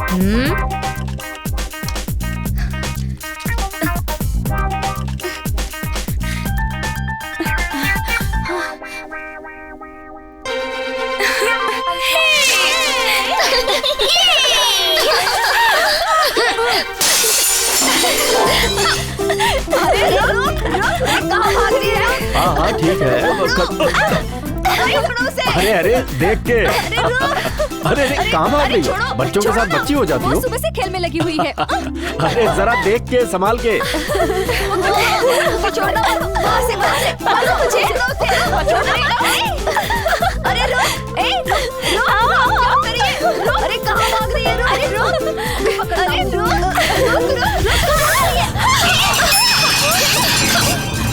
हाँ हाँ ठीक है। अरे अरे देख के। अरे अरे कहाँ भाग रही हो? बच्चों के साथ बच्ची हो जाती हो? सुबह से खेल में लगी हुई है। अरे जरा देख के संभाल के। अरे कहाँ भाग रही है?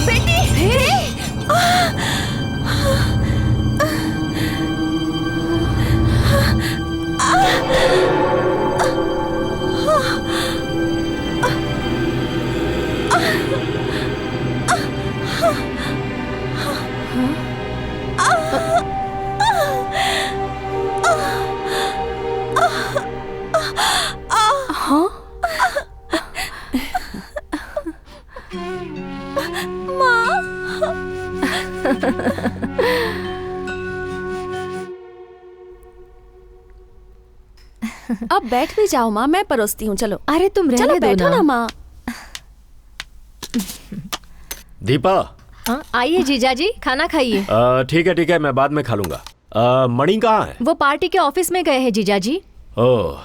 बेटी अब बैठ भी जाओ माँ, मैं परोसती हूँ। चलो। अरे तुम चलो बैठो ना माँ। दीपा। आइए जीजा जी, खाना खाइए। ठीक है मैं बाद में खा लूंगा। मणि कहाँ है? वो पार्टी के ऑफिस में गए हैं जीजा जी। ओह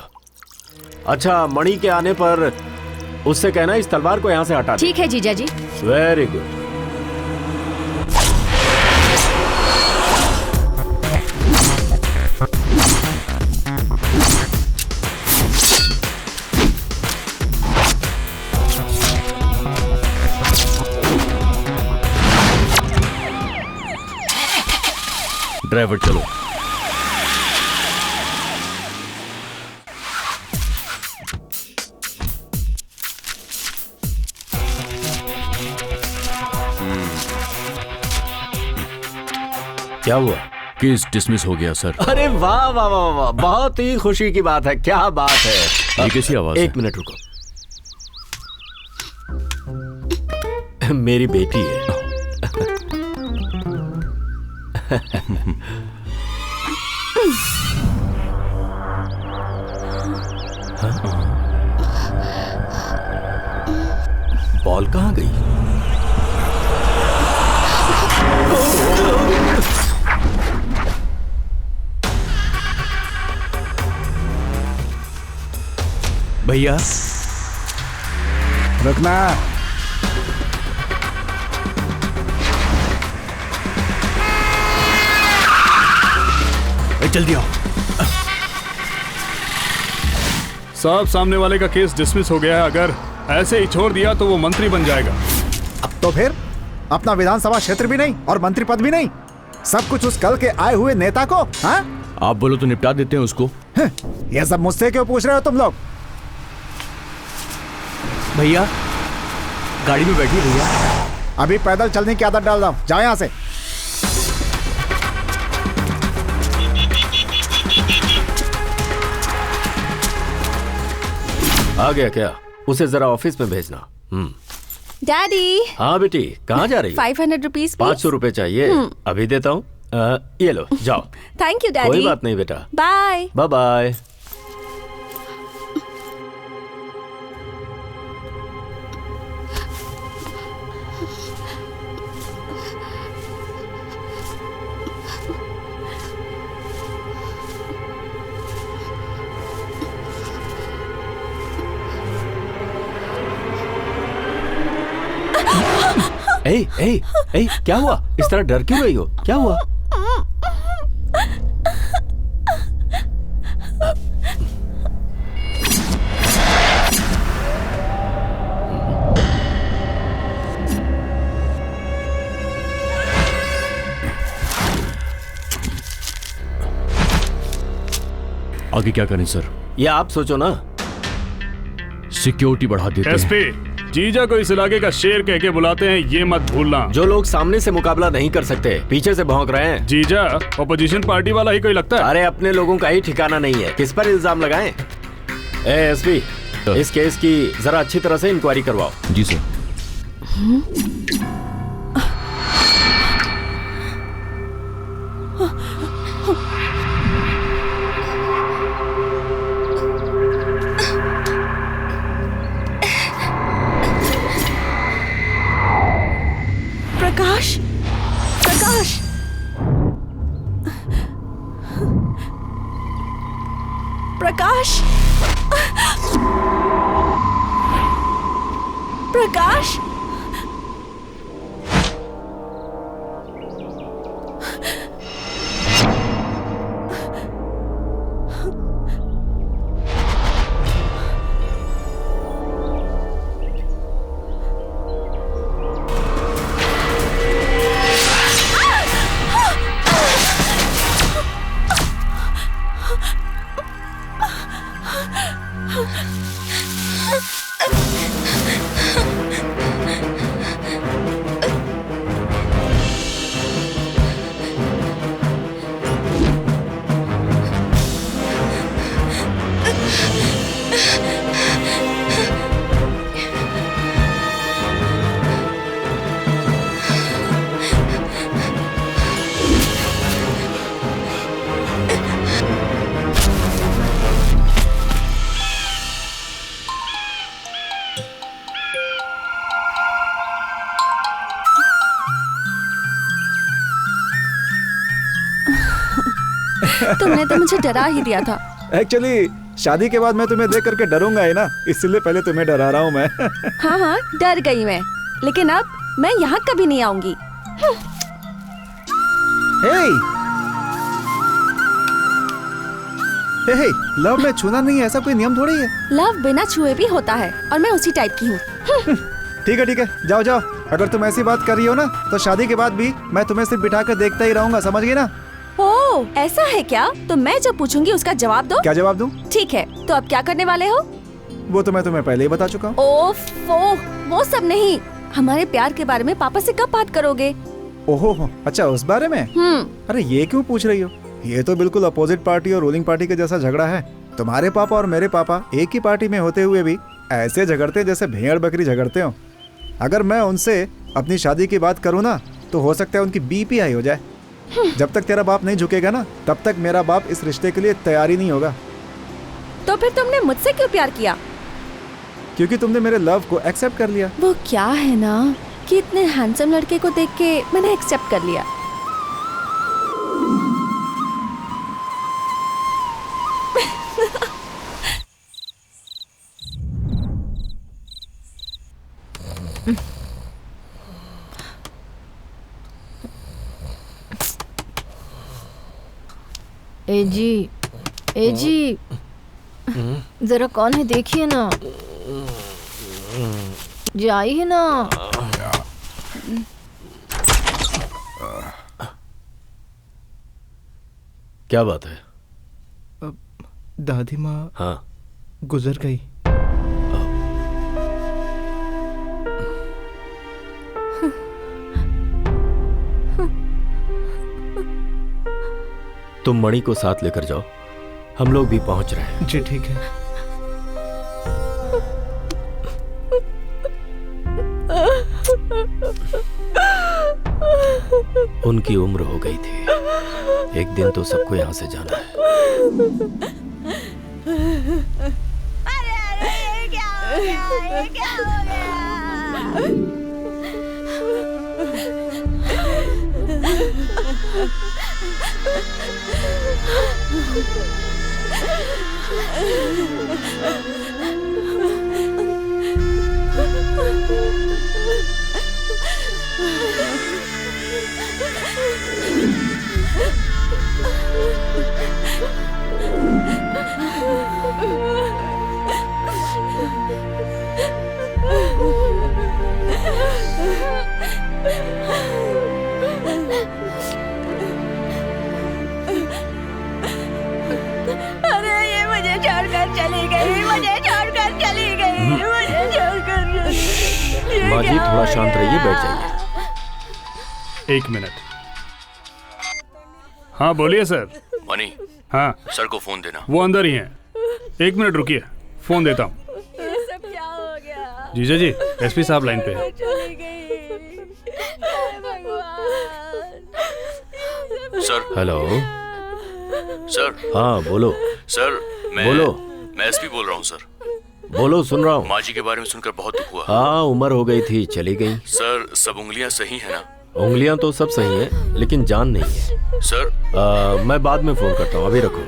अच्छा, मणि के आने पर उससे कहना इस तलवार को यहाँ से हटा दे। ठीक है जीजा जी। Very good. ड्राइवर चलो। क्या हुआ? केस डिसमिस हो गया सर। अरे वाह वाह वाह वाह, बहुत ही खुशी की बात है। क्या बात है। ये कैसी आवाज है? एक मिनट रुको। मेरी बेटी है। बॉल कहाँ गई? भैया रुकना। जल्दी आओ। साहब सामने वाले का केस डिसमिस हो गया है। अगर ऐसे ही छोड़ दिया तो वो मंत्री बन जाएगा। अब तो फिर अपना विधानसभा क्षेत्र भी नहीं और मंत्री पद भी नहीं, सब कुछ उस कल के आए हुए नेता को। हाँ आप बोलो तो निपटा देते हैं उसको। ये सब मुझसे क्यों पूछ रहे हो तुम लोग? भैया गाड़ी में बैठिए भैया। अभी पैदल चलने की आदत डाल रहा हूं, जाओ यहां से। आ गया क्या? उसे जरा ऑफिस में भेजना। डैडी। हाँ बेटी, कहाँ जा रही हो? 500 रुपीज। 500 रुपए चाहिए? अभी देता हूँ। ये लो, जाओ। Thank you daddy. कोई बात नहीं बेटा। Bye bye bye. ए, ए, ए, क्या हुआ? इस तरह डर क्यों रही हो? क्या हुआ? आगे क्या करें सर? ये आप सोचो ना। सिक्योरिटी बढ़ा देते हैं। एसपी, जीजा को इस इलाके का शेर कह के बुलाते हैं, ये मत भूलना। जो लोग सामने से मुकाबला नहीं कर सकते पीछे से भौंक रहे हैं। जीजा अपोजिशन पार्टी वाला ही कोई लगता है। अरे अपने लोगों का ही ठिकाना नहीं है, किस पर इल्जाम लगाएं? एसपी, इस केस की जरा अच्छी तरह से इंक्वायरी करवाओ। जी सर। प्रकाश, प्रकाश, प्रकाश, प्रकाश, तुमने तो मुझे डरा ही दिया था। एक्चुअली शादी के बाद मैं तुम्हें देख करके डरूंगा ही ना, इसलिए पहले तुम्हें डरा रहा हूँ मैं। हाँ हाँ, डर गई मैं, लेकिन अब मैं यहाँ कभी नहीं आऊंगी। हे, लव में छूना नहीं है, ऐसा कोई नियम थोड़ी है। लव बिना छुए भी होता है और मैं उसी टाइप की हूँ। ठीक है, जाओ जाओ। अगर तुम ऐसी बात कर रही हो ना, तो शादी के बाद भी मैं तुम्हें सिर्फ बिठा कर देखता ही रहूंगा, समझ गई ना? ओ, ऐसा है क्या? तो मैं जो पूछूंगी उसका जवाब दो। क्या जवाब दूं? ठीक है, तो अब क्या करने वाले हो? वो तो मैं तुम्हें पहले ही बता चुका हूँ। ओफो, वो सब नहीं, हमारे प्यार के बारे में पापा से कब बात करोगे? ओहो, अच्छा उस बारे में? अरे ये क्यों पूछ रही हो? ये तो बिल्कुल अपोजिट पार्टी और रूलिंग पार्टी के जैसा झगड़ा है। तुम्हारे पापा और मेरे पापा एक ही पार्टी में होते हुए भी ऐसे झगड़ते जैसे भेड़ बकरी झगड़ते हो। अगर मैं उनसे अपनी शादी की बात करूँ ना, तो हो सकता है उनकी बीपी हाई हो जाए। जब तक तेरा बाप नहीं झुकेगा ना, तब तक मेरा बाप इस रिश्ते के लिए तैयार ही नहीं होगा। तो फिर तुमने मुझसे क्यों प्यार किया? क्योंकि तुमने मेरे लव को एक्सेप्ट कर लिया। वो क्या है ना कि इतने हैंडसम लड़के को देख के मैंने एक्सेप्ट कर लिया। ए जी, जरा कौन है देखिए ना, जाइए ना। क्या बात है? दादी माँ हाँ, गुजर गई। तुम मणि को साथ लेकर जाओ, हम लोग भी पहुंच रहे हैं। जी ठीक है। उनकी उम्र हो गई थी, एक दिन तो सबको यहाँ से जाना है। अरे ये क्या हो गया? ये क्या हो गया? अरे ये मुझे छोड़कर चली गई, मुझे छोड़कर चली गई, मुझे छोड़कर चली गई। माँ जी थोड़ा शांत रहिए, बैठ जाइए। एक मिनट। हाँ बोलिए सर। मणि, हाँ सर को फोन देना। वो अंदर ही हैं। एक मिनट रुकिए। फोन देता हूँ। ये सब क्या हो गया? जीजा जी, एसपी साहब लाइन पे है। चली गई। हाय भगवान। सर। हेलो। सर। हाँ बोलो। सर बोलो। मैं एसपी बोल रहा हूँ सर। बोलो, सुन रहा हूँ। माँ जी के बारे में सुनकर बहुत दुख हुआ। हाँ, उम्र हो गई थी, चली गई। सर सब उंगलियां सही है ना? उंगलियां तो सब सही है, लेकिन जान नहीं है। सर मैं बाद में फोन करता हूँ, अभी रखो।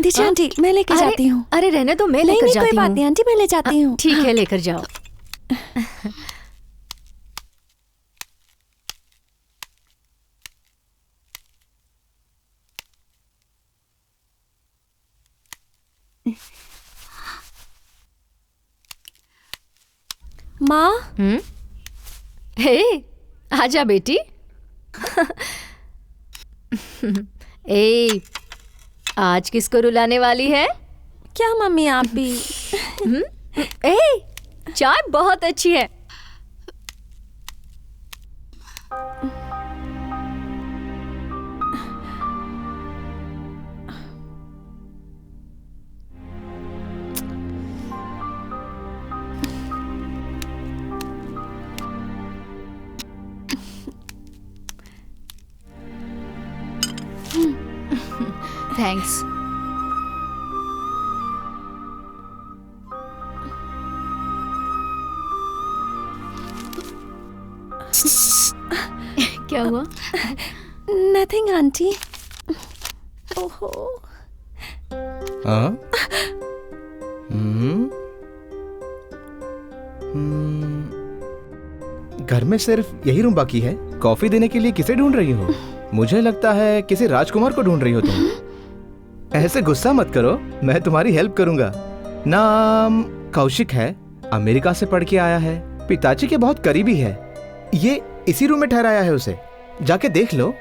दीजिए आंटी, मैं लेकर जाती हूँ। अरे रहने दो, मैं नहीं लेकर नहीं, जाती कोई बात हूँ। नहीं आंटी, मैं ले जाती हूँ। ठीक है, लेकर जाओ। माँ। हे, आजा बेटी। ए, आज किसको रुलाने वाली है? क्या मम्मी, आप भी? ए, चाय बहुत अच्छी है। थैंक्स। क्या हुआ? Nothing aunty. ओहो। हाँ? घर में सिर्फ यही रूम बाकी है। कॉफी देने के लिए किसे ढूंढ रही हो? मुझे लगता है किसी राजकुमार को ढूंढ रही हो तुम। ऐसे गुस्सा मत करो, मैं तुम्हारी हेल्प करूंगा। नाम कौशिक है, अमेरिका से पढ़ के आया है, पिताजी के बहुत करीबी है। ये इसी रूम में ठहराया है उसे, जाके देख लो।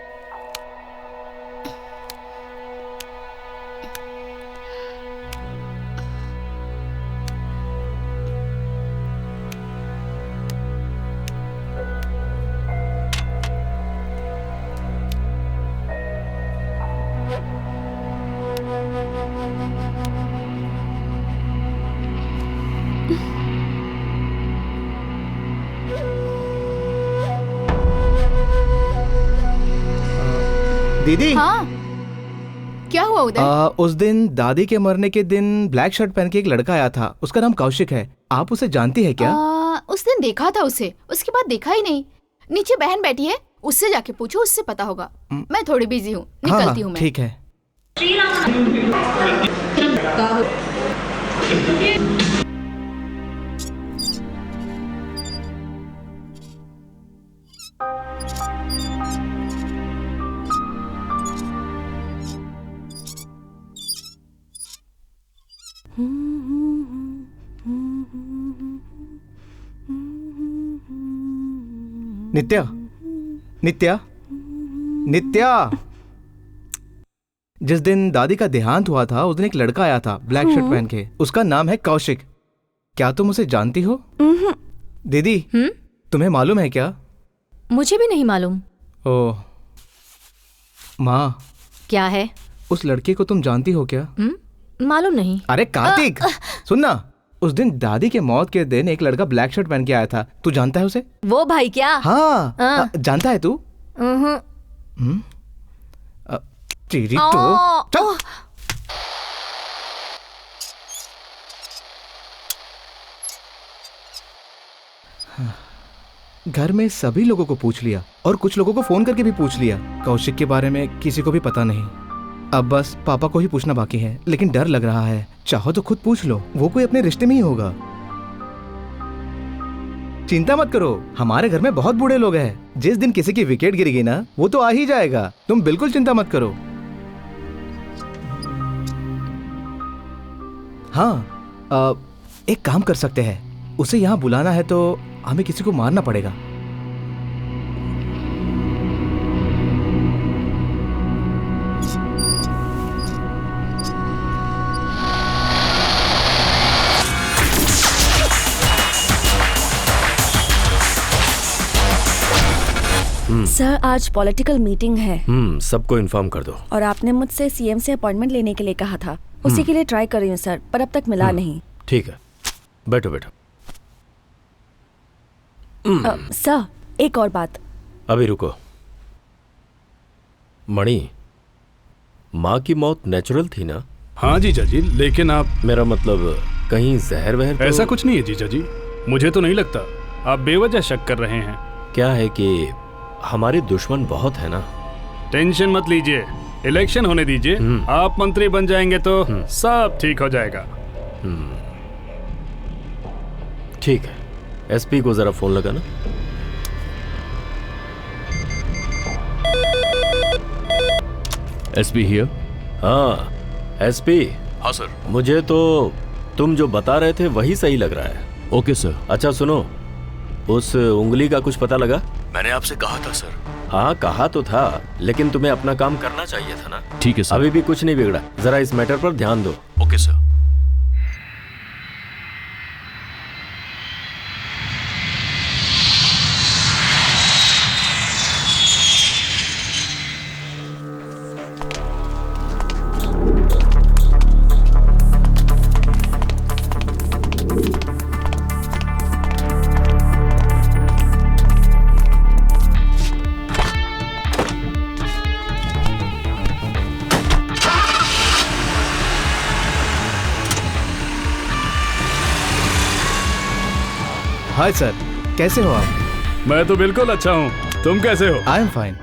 दीदी। हाँ, क्या हुआ उधर? उस दिन दादी के मरने के दिन ब्लैक शर्ट पहन के एक लड़का आया था, उसका नाम कौशिक है। आप उसे जानती है क्या? उस दिन देखा था उसे, उसके बाद देखा ही नहीं। नीचे बहन बैठी है, उससे जाके पूछो, उससे पता होगा। मैं थोड़ी बिजी हूँ, निकलती हूँ मैं। ठीक है। नित्या, नित्या, नित्या, जिस दिन दादी का देहांत हुआ था उस दिन एक लड़का आया था ब्लैक शर्ट पहन के। उसका नाम है कौशिक। क्या तुम उसे जानती हो? दीदी तुम्हें मालूम है क्या? मुझे भी नहीं मालूम। ओह माँ, क्या है? उस लड़के को तुम जानती हो क्या? मालूम नहीं। अरे कार्तिक सुनना, उस दिन दादी के मौत के दिन एक लड़का ब्लैक शर्ट पहन के आया था। तू जानता है उसे? वो भाई क्या? हाँ जानता है तू? तेरी तो घर में सभी लोगों को पूछ लिया और कुछ लोगों को फोन करके भी पूछ लिया। कौशिक के बारे में किसी को भी पता नहीं। अब बस पापा को ही पूछना बाकी है, लेकिन डर लग रहा है। चाहो तो खुद पूछ लो, वो कोई अपने रिश्ते में ही होगा। चिंता मत करो, हमारे घर में बहुत बूढ़े लोग हैं। जिस दिन किसी की विकेट गिरेगी ना, वो तो आ ही जाएगा। तुम बिल्कुल चिंता मत करो। हाँ, एक काम कर सकते हैं, उसे यहाँ बुलाना है तो हमें किसी को मारना पड़ेगा। सर आज पॉलिटिकल मीटिंग है। सबको इन्फॉर्म कर दो। और आपने मुझसे सीएम से अपॉइंटमेंट लेने के लिए कहा था, उसी के लिए ट्राई कर रही हूँ सर, पर अब तक मिला नहीं। ठीक है, बैठो बैठो। सर एक और बात। अभी रुको। मणि, माँ की मौत नेचुरल थी ना? हाँ जीजा जी, लेकिन आप... मेरा मतलब कहीं जहर वहर तो... ऐसा कुछ नहीं है जीजा जी, मुझे तो नहीं लगता। आप बेवजह शक कर रहे हैं। क्या है कि हमारे दुश्मन बहुत है ना। टेंशन मत लीजिए, इलेक्शन होने दीजिए, आप मंत्री बन जाएंगे तो सब ठीक हो जाएगा। ठीक है, एसपी को जरा फोन लगाना। SP here. हाँ एसपी। हाँ सर। मुझे तो तुम जो बता रहे थे वही सही लग रहा है। Okay sir. अच्छा सुनो, उस उंगली का कुछ पता लगा? मैंने आपसे कहा था सर। हाँ कहा तो था, लेकिन तुम्हें अपना काम करना चाहिए था ना। ठीक है सर। अभी भी कुछ नहीं बिगड़ा, जरा इस मैटर पर ध्यान दो। Okay sir. हाय सर, कैसे हो आप? मैं तो बिल्कुल अच्छा हूँ, तुम कैसे हो? I am fine.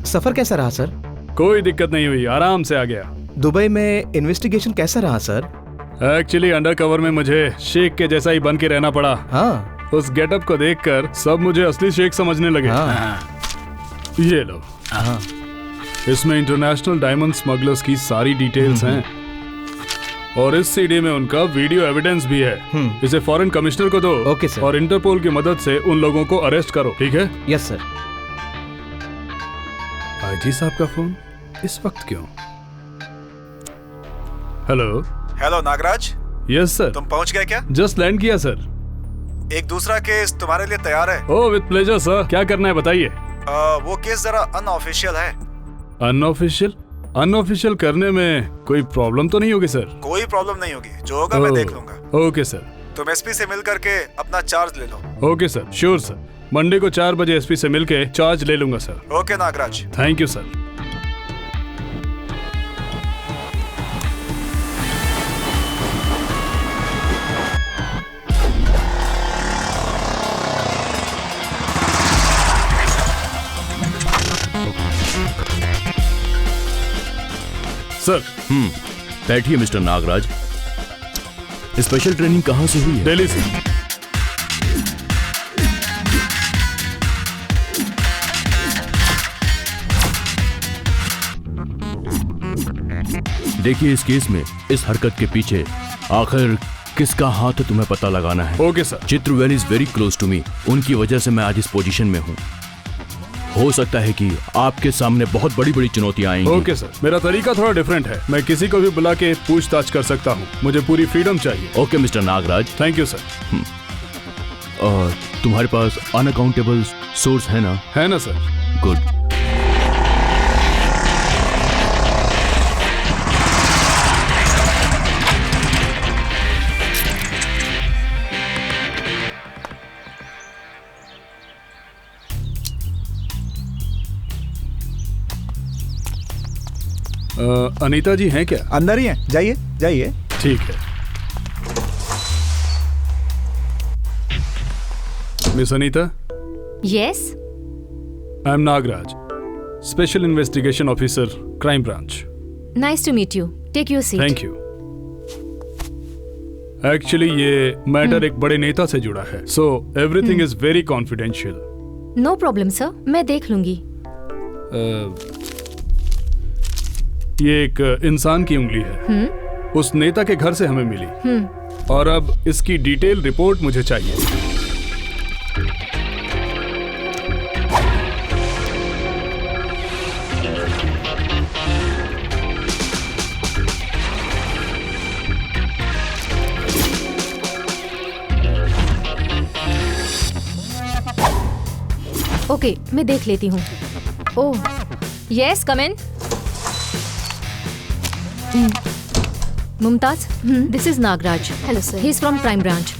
सफर कैसा रहा सर? कोई दिक्कत नहीं हुई, आराम से आ गया। दुबई में इन्वेस्टिगेशन कैसा रहा सर? एक्चुअली अंडर कवर में मुझे शेख के जैसा ही बन के रहना पड़ा। हाँ। उस गेटअप को देखकर सब मुझे असली शेख समझने लगे। हाँ। ये लो। हाँ। इसमें इंटरनेशनल डायमंड स्मगलर्स की सारी डिटेल्स हैं और इस सीडी में उनका वीडियो एविडेंस भी है। इसे फॉरेन कमिश्नर को दो। Okay sir. और इंटरपोल की मदद से उन लोगों को अरेस्ट करो, ठीक है? Yes sir. आईजी साहब का फोन इस वक्त क्यों? Hello. Hello Nagaraj. Yes sir. तुम पहुंच गए क्या? जस्ट लैंड किया सर। एक दूसरा केस तुम्हारे लिए तैयार है। ओह विद प्लेजर सर, क्या करना है बताइए। वो केस जरा अनऑफिशियल है। अनऑफिशियल? अनऑफिशियल करने में कोई प्रॉब्लम तो नहीं होगी सर? कोई प्रॉब्लम नहीं होगी, जो होगा मैं देख लूंगा। Okay sir. तुम एसपी से मिल करके अपना चार्ज ले लो। Okay sir, sure sir. Monday को 4 बजे एसपी से मिलके चार्ज ले लूंगा sir. Okay Nagaraj. Thank you sir. Sir. बैठिए मिस्टर नागराज। स्पेशल ट्रेनिंग कहाँ से हुई है? दिल्ली से। देखिए इस केस में इस हरकत के पीछे आखिर किसका हाथ है तुम्हें पता लगाना है। Okay sir. Chitravel is very close to me, उनकी वजह से मैं आज इस पोजीशन में हूँ। हो सकता है कि आपके सामने बहुत बड़ी बड़ी चुनौतियां आएंगी। ओके सर, मेरा तरीका थोड़ा डिफरेंट है। मैं किसी को भी बुला के पूछताछ कर सकता हूँ। मुझे पूरी फ्रीडम चाहिए। Okay mister Nagaraj. Thank you sir. तुम्हारे पास अनअकाउंटेबल सोर्स है ना? है ना सर। गुड। अनीता जी हैं क्या? अंदर ही हैं, जाइए जाइए। ठीक है। Miss Anita. Yes. I am Nagaraj, special investigation officer, crime branch. Nice to meet you. Take your seat. Thank you. Actually ये मैटर एक बड़े नेता से जुड़ा है, so everything is very confidential. No problem sir, मैं देख लूंगी। ये एक इंसान की उंगली है। उस नेता के घर से हमें मिली और अब इसकी डिटेल रिपोर्ट मुझे चाहिए। ओके, मैं देख लेती हूँ। Oh yes, come in. Mumtaz, this is Nagaraj. Hello sir. He is from crime branch.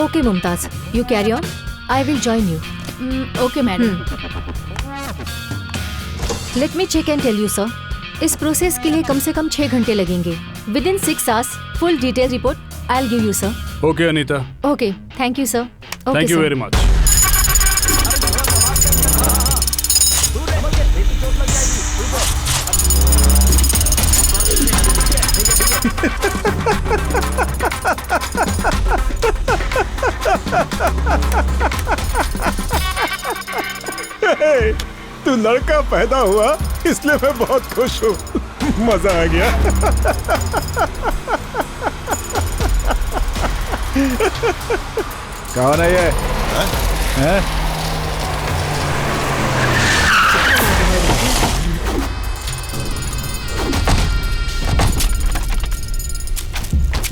Okay Mumtaz, you carry on, I will join you. Okay madam. Let me check and tell you sir, इस process के लिए कम से कम 6 घंटे लगेंगे। Within 6 hours full detail report I will give you sir. Okay Anita. Okay, thank you sir. Thank you very much. तू लड़का पैदा हुआ इसलिए मैं बहुत खुश हूँ। मजा आ गया। कौन है ये? हैं?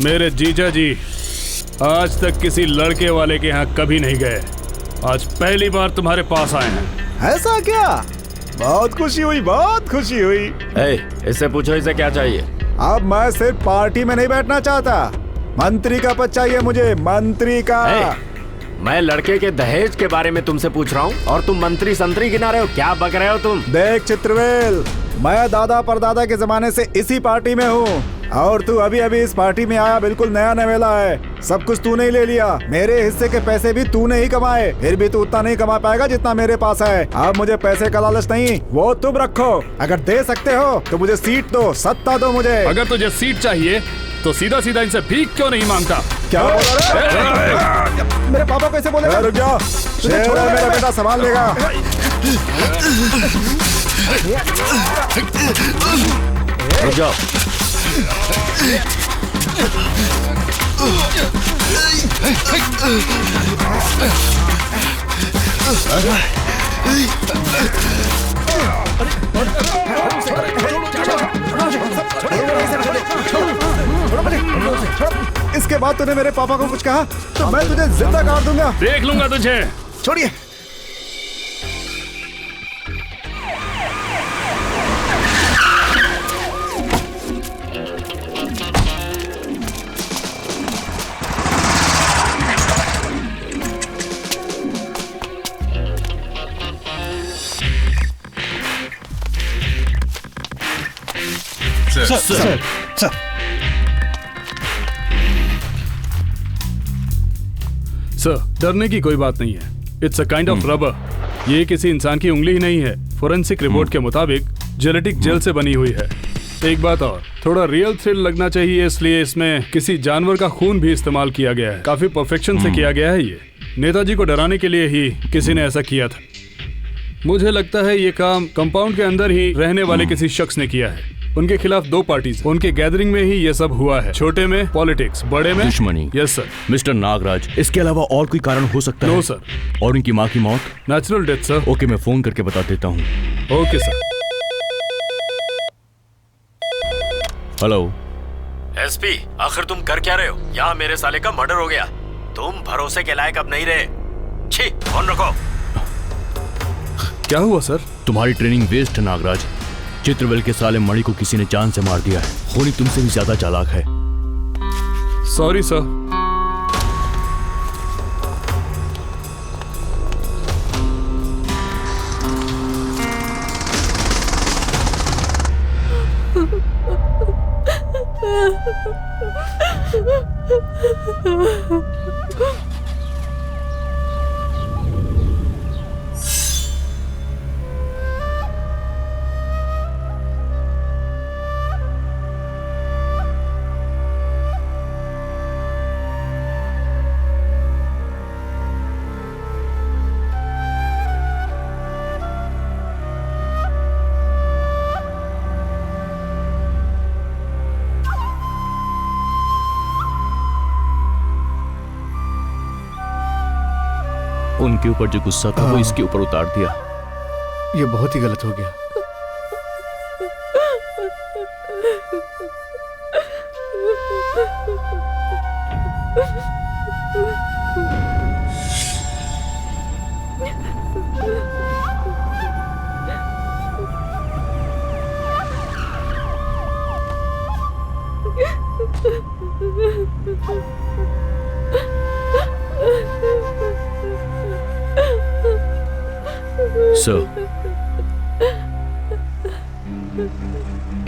मेरे जीजा जी आज तक किसी लड़के वाले के यहाँ कभी नहीं गए। आज पहली बार तुम्हारे पास आए हैं। ऐसा क्या? बहुत खुशी हुई, बहुत खुशी हुई। इससे पूछो इसे क्या चाहिए। अब मैं सिर्फ पार्टी में नहीं बैठना चाहता, मंत्री का पद चाहिए मुझे, मंत्री का। मैं लड़के के दहेज के बारे में तुमसे पूछ रहा हूँ और तुम मंत्री संतरी गिना रहे हो। क्या बक रहे हो तुम? देख चित्रवेल, मैं दादा परदादा के जमाने से इसी पार्टी में हूँ और तू अभी अभी इस पार्टी में आया, बिल्कुल नया नवेला है। सब कुछ तूने ही ले लिया, मेरे हिस्से के पैसे भी तूने ही कमाए, फिर भी तू उतना नहीं कमा पाएगा जितना मेरे पास है। अब मुझे पैसे का लालच नहीं, वो तुम रखो। अगर दे सकते हो तो मुझे सीट दो, सत्ता दो मुझे। अगर तुझे सीट चाहिए तो सीधा सीधा इनसे भीख क्यों नहीं मांगता? क्या बोल रहे? मेरे पापा कैसे बोलेगा? रुक जाओ, शेर है मेरा बेटा, संभाल लेगा। रुक जाओ। इसके बाद तूने मेरे पापा को कुछ कहा तो मैं तुझे जिंदा काट दूंगा। देख लूंगा तुझे। छोड़िए। सर। सर, डरने की कोई बात नहीं है। It's a kind of rubber. ये किसी इंसान की उंगली ही नहीं है। फोरेंसिक रिपोर्ट के मुताबिक जेनेटिक जेल से बनी हुई है। एक बात और, थोड़ा रियल थ्रिल लगना चाहिए, इसलिए इसमें किसी जानवर का खून भी इस्तेमाल किया गया है। काफी परफेक्शन से किया गया है। ये नेताजी को डराने के लिए ही किसी ने ऐसा किया था। मुझे लगता है ये काम कंपाउंड के अंदर ही रहने वाले किसी शख्स ने किया है। उनके खिलाफ 2 पार्टीज, उनके गैदरिंग में ही ये सब हुआ है। छोटे में पॉलिटिक्स, बड़े में दुश्मनी। Yes sir. मिस्टर नागराज, इसके अलावा और कोई कारण हो सकता है? No sir. और उनकी माँ की मौत? Natural death sir. ओके, मैं फोन करके बता देता हूँ। Okay sir. हेलो एसपी, आखिर तुम कर क्या रहे हो? यहाँ मेरे साले का मर्डर हो गया। तुम भरोसे के लायक अब नहीं रहे। छी, फोन रखो। क्या हुआ सर? तुम्हारी ट्रेनिंग वेस्ट है नागराज। चित्रवेल के साले मणि को किसी ने जान से मार दिया है। होनी तुमसे भी ज्यादा चालाक है। Sorry sir. उनके ऊपर जो गुस्सा था वो इसके ऊपर उतार दिया। ये बहुत ही गलत हो गया। सर,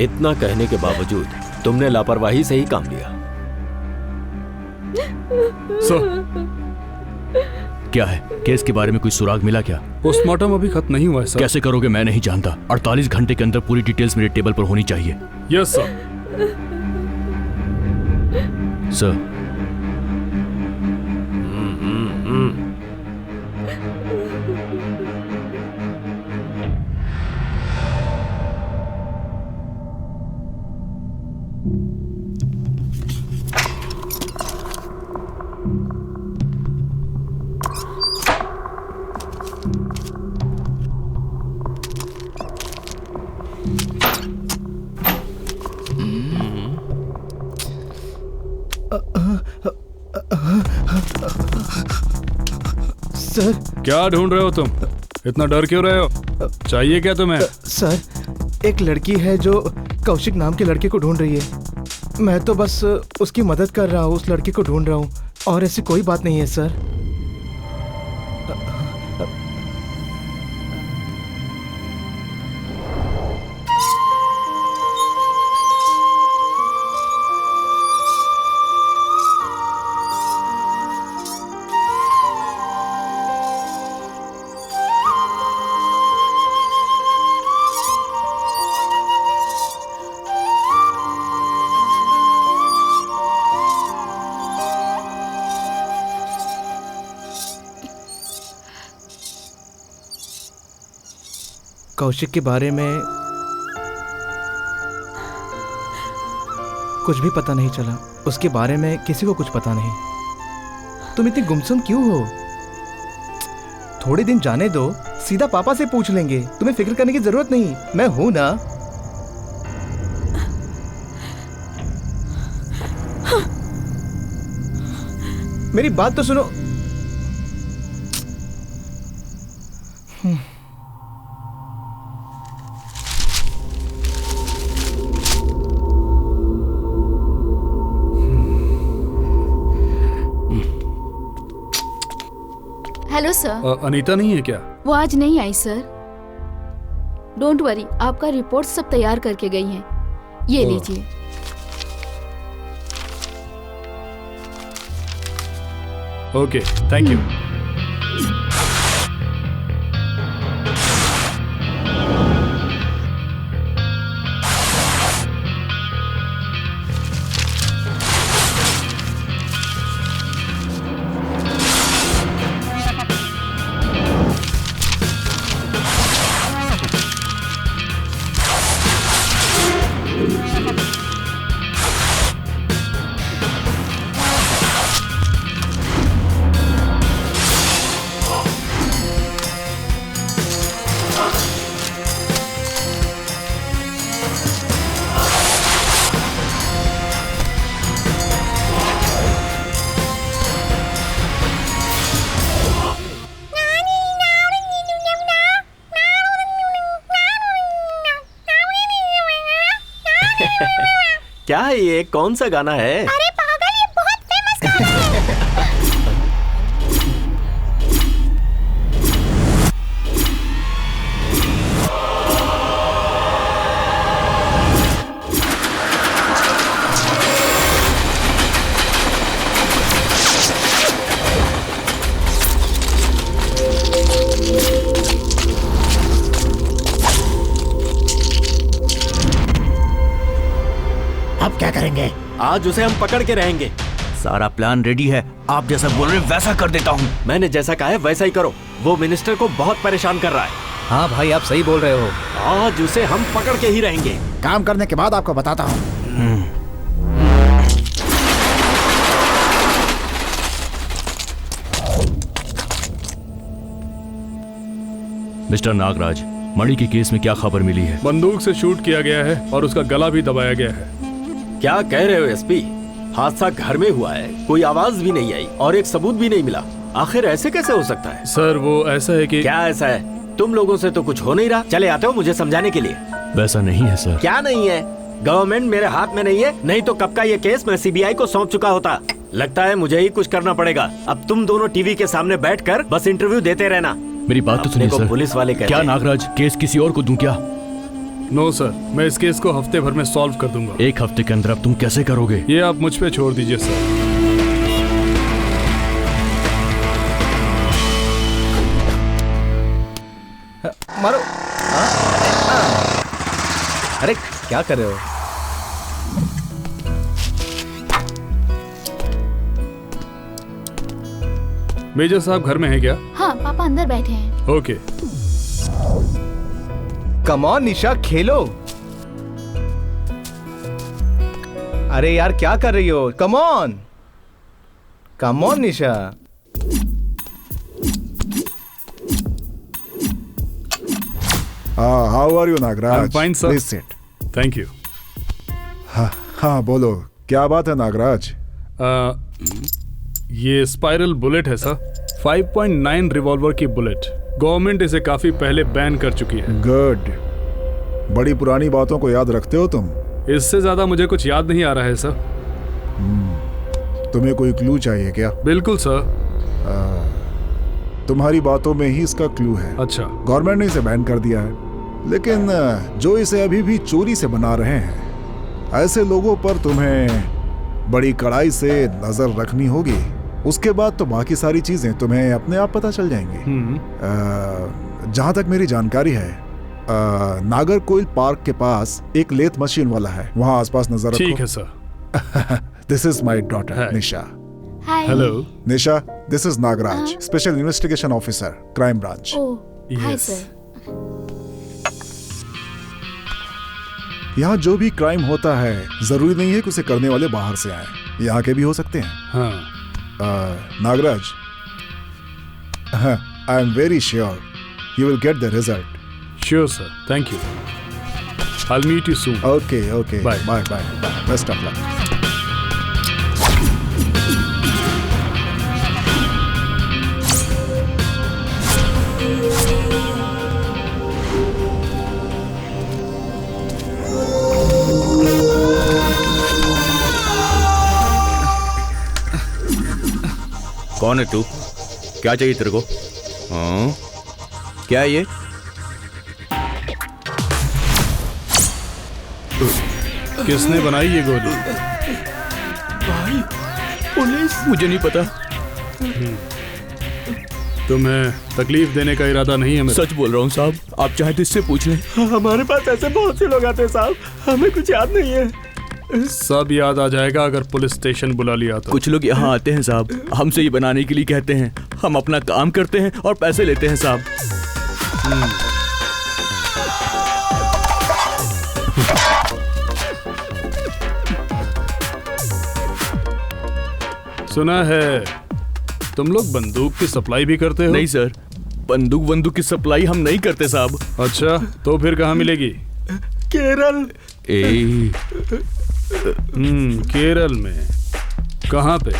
इतना कहने के बावजूद तुमने लापरवाही से ही काम लिया। सर, क्या है? केस के बारे में कोई सुराग मिला क्या? पोस्टमार्टम अभी खत्म नहीं हुआ है सर। कैसे करोगे मैं नहीं जानता। 48 घंटे के अंदर पूरी डिटेल्स मेरे टेबल पर होनी चाहिए। Yes sir. सर, सर, क्या ढूंढ रहे हो तुम? इतना डर क्यों रहे हो? चाहिए क्या तुम्हें? सर, एक लड़की है जो कौशिक नाम के लड़के को ढूंढ रही है। मैं तो बस उसकी मदद कर रहा हूँ, उस लड़के को ढूंढ रहा हूँ, और ऐसी कोई बात नहीं है सर। कौशिक के बारे में कुछ भी पता नहीं चला। उसके बारे में किसी को कुछ पता नहीं। तुम इतनी गुमसुम क्यों हो? थोड़े दिन जाने दो, सीधा पापा से पूछ लेंगे। तुम्हें फिक्र करने की जरूरत नहीं, मैं हूं ना। मेरी बात तो सुनो। Hello sir. अनीता नहीं है क्या? वो आज नहीं आई सर। डोंट वरी, आपका रिपोर्ट सब तैयार करके गई हैं। ये लीजिए। Okay, thank you. क्या है ये, कौन सा गाना है? अरे पागल, ये बहुत फेमस गाना है। अब क्या करेंगे? आज उसे हम पकड़ के रहेंगे। सारा प्लान रेडी है, आप जैसा बोल रहे हैं वैसा कर देता हूँ। मैंने जैसा कहा है वैसा ही करो। वो मिनिस्टर को बहुत परेशान कर रहा है। हाँ भाई, आप सही बोल रहे हो। आज उसे हम पकड़ के ही रहेंगे। काम करने के बाद आपको बताता हूँ। मिस्टर नागराज, मणि की केस में क्या खबर मिली है? बंदूक से शूट किया गया है और उसका गला भी दबाया गया है। क्या कह रहे हो एसपी? हादसा घर में हुआ है, कोई आवाज भी नहीं आई और एक सबूत भी नहीं मिला। आखिर ऐसे कैसे हो सकता है? सर वो ऐसा है कि क्या ऐसा है? तुम लोगों से तो कुछ हो नहीं रहा। चले आते हो मुझे समझाने के लिए। वैसा नहीं है सर। क्या नहीं है? गवर्नमेंट मेरे हाथ में नहीं है, नहीं तो कब का ये केस मैं सीबीआई को सौंप चुका होता। लगता है मुझे ही कुछ करना पड़ेगा। अब तुम दोनों टीवी के सामने बैठकर बस इंटरव्यू देते रहना। मेरी बात तो सुनिए सर। पुलिस वाले कहते क्या हैं। नागराज, केस किसी और को दूं क्या? नो सर, मैं इस केस को हफ्ते भर में सॉल्व कर दूंगा। एक हफ्ते के अंदर अब तुम कैसे करोगे? ये आप मुझ पे छोड़ दीजिए सर। मारो। अरे क्या कर रहे हो? मेजर साहब घर में है क्या? हाँ, पापा अंदर बैठे हैं। ओके। कम ऑन निशा, खेलो। अरे यार क्या कर रही हो? Come on, come on Nisha. How are you Nagaraj? I'm fine, sir. Please sit. Thank you. हाँ बोलो, क्या बात है नागराज? ये स्पाइरल बुलेट है सर, 5.9 रिवॉल्वर की बुलेट। गवर्नमेंट इसे काफी पहले बैन कर चुकी है। गुड, बड़ी पुरानी बातों को याद रखते हो तुम। इससे ज्यादा मुझे कुछ याद नहीं आ रहा है सर। तुम्हें कोई क्लू चाहिए क्या? बिल्कुल सर। तुम्हारी बातों में ही इसका क्लू है। अच्छा। गवर्नमेंट ने इसे बैन कर दिया है, लेकिन जो इसे अभी भी चोरी से बना रहे हैं, ऐसे लोगों पर तुम्हें बड़ी कड़ाई से नजर रखनी होगी। उसके बाद तो बाकी सारी चीजें तुम्हें अपने आप पता चल जाएंगी। जहां तक मेरी जानकारी है, नागरकोइल पार्क के पास एक लेथ मशीन वाला है, वहां आसपास नजर रखो। ठीक है sir. This is my daughter Nisha. Hi. Hello Nisha, this is Nagaraj, special investigation officer, crime branch. Oh, hi sir. यहाँ जो भी क्राइम होता है, जरूरी नहीं है कि उसे करने वाले बाहर से आए, यहाँ के भी हो सकते हैं। हाँ। Nagaraj, I am very sure you will get the result. Sure, sir. Thank you. I'll meet you soon. Okay, okay. Bye. Bye, bye. Best of luck. कौन है तू? क्या चाहिए तेरे को? हाँ, क्या है ये? किसने बनाई ये गोली? भाई, पुलिस। मुझे नहीं पता। तुम्हें तकलीफ देने का इरादा नहीं है मेरा। सच बोल रहा हूँ साहब, आप चाहे तो इससे पूछ लें। हमारे पास ऐसे बहुत से लोग आते हैं साहब, हमें कुछ याद नहीं है। सब याद आ जाएगा अगर पुलिस स्टेशन बुला लिया तो। कुछ लोग यहाँ आते हैं साहब, हमसे ये बनाने के लिए कहते हैं। हम अपना काम करते हैं और पैसे लेते हैं साहब। सुना है तुम लोग बंदूक की सप्लाई भी करते हो? नहीं सर, बंदूक की सप्लाई हम नहीं करते साहब। अच्छा, तो फिर कहाँ मिलेगी? केरल। केरल में कहाँ पे?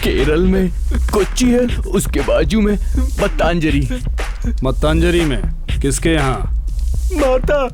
केरल में कोच्चि है, उसके बाजू में मत्तांजलि। मत्तांजलि में किसके यहाँ? माता।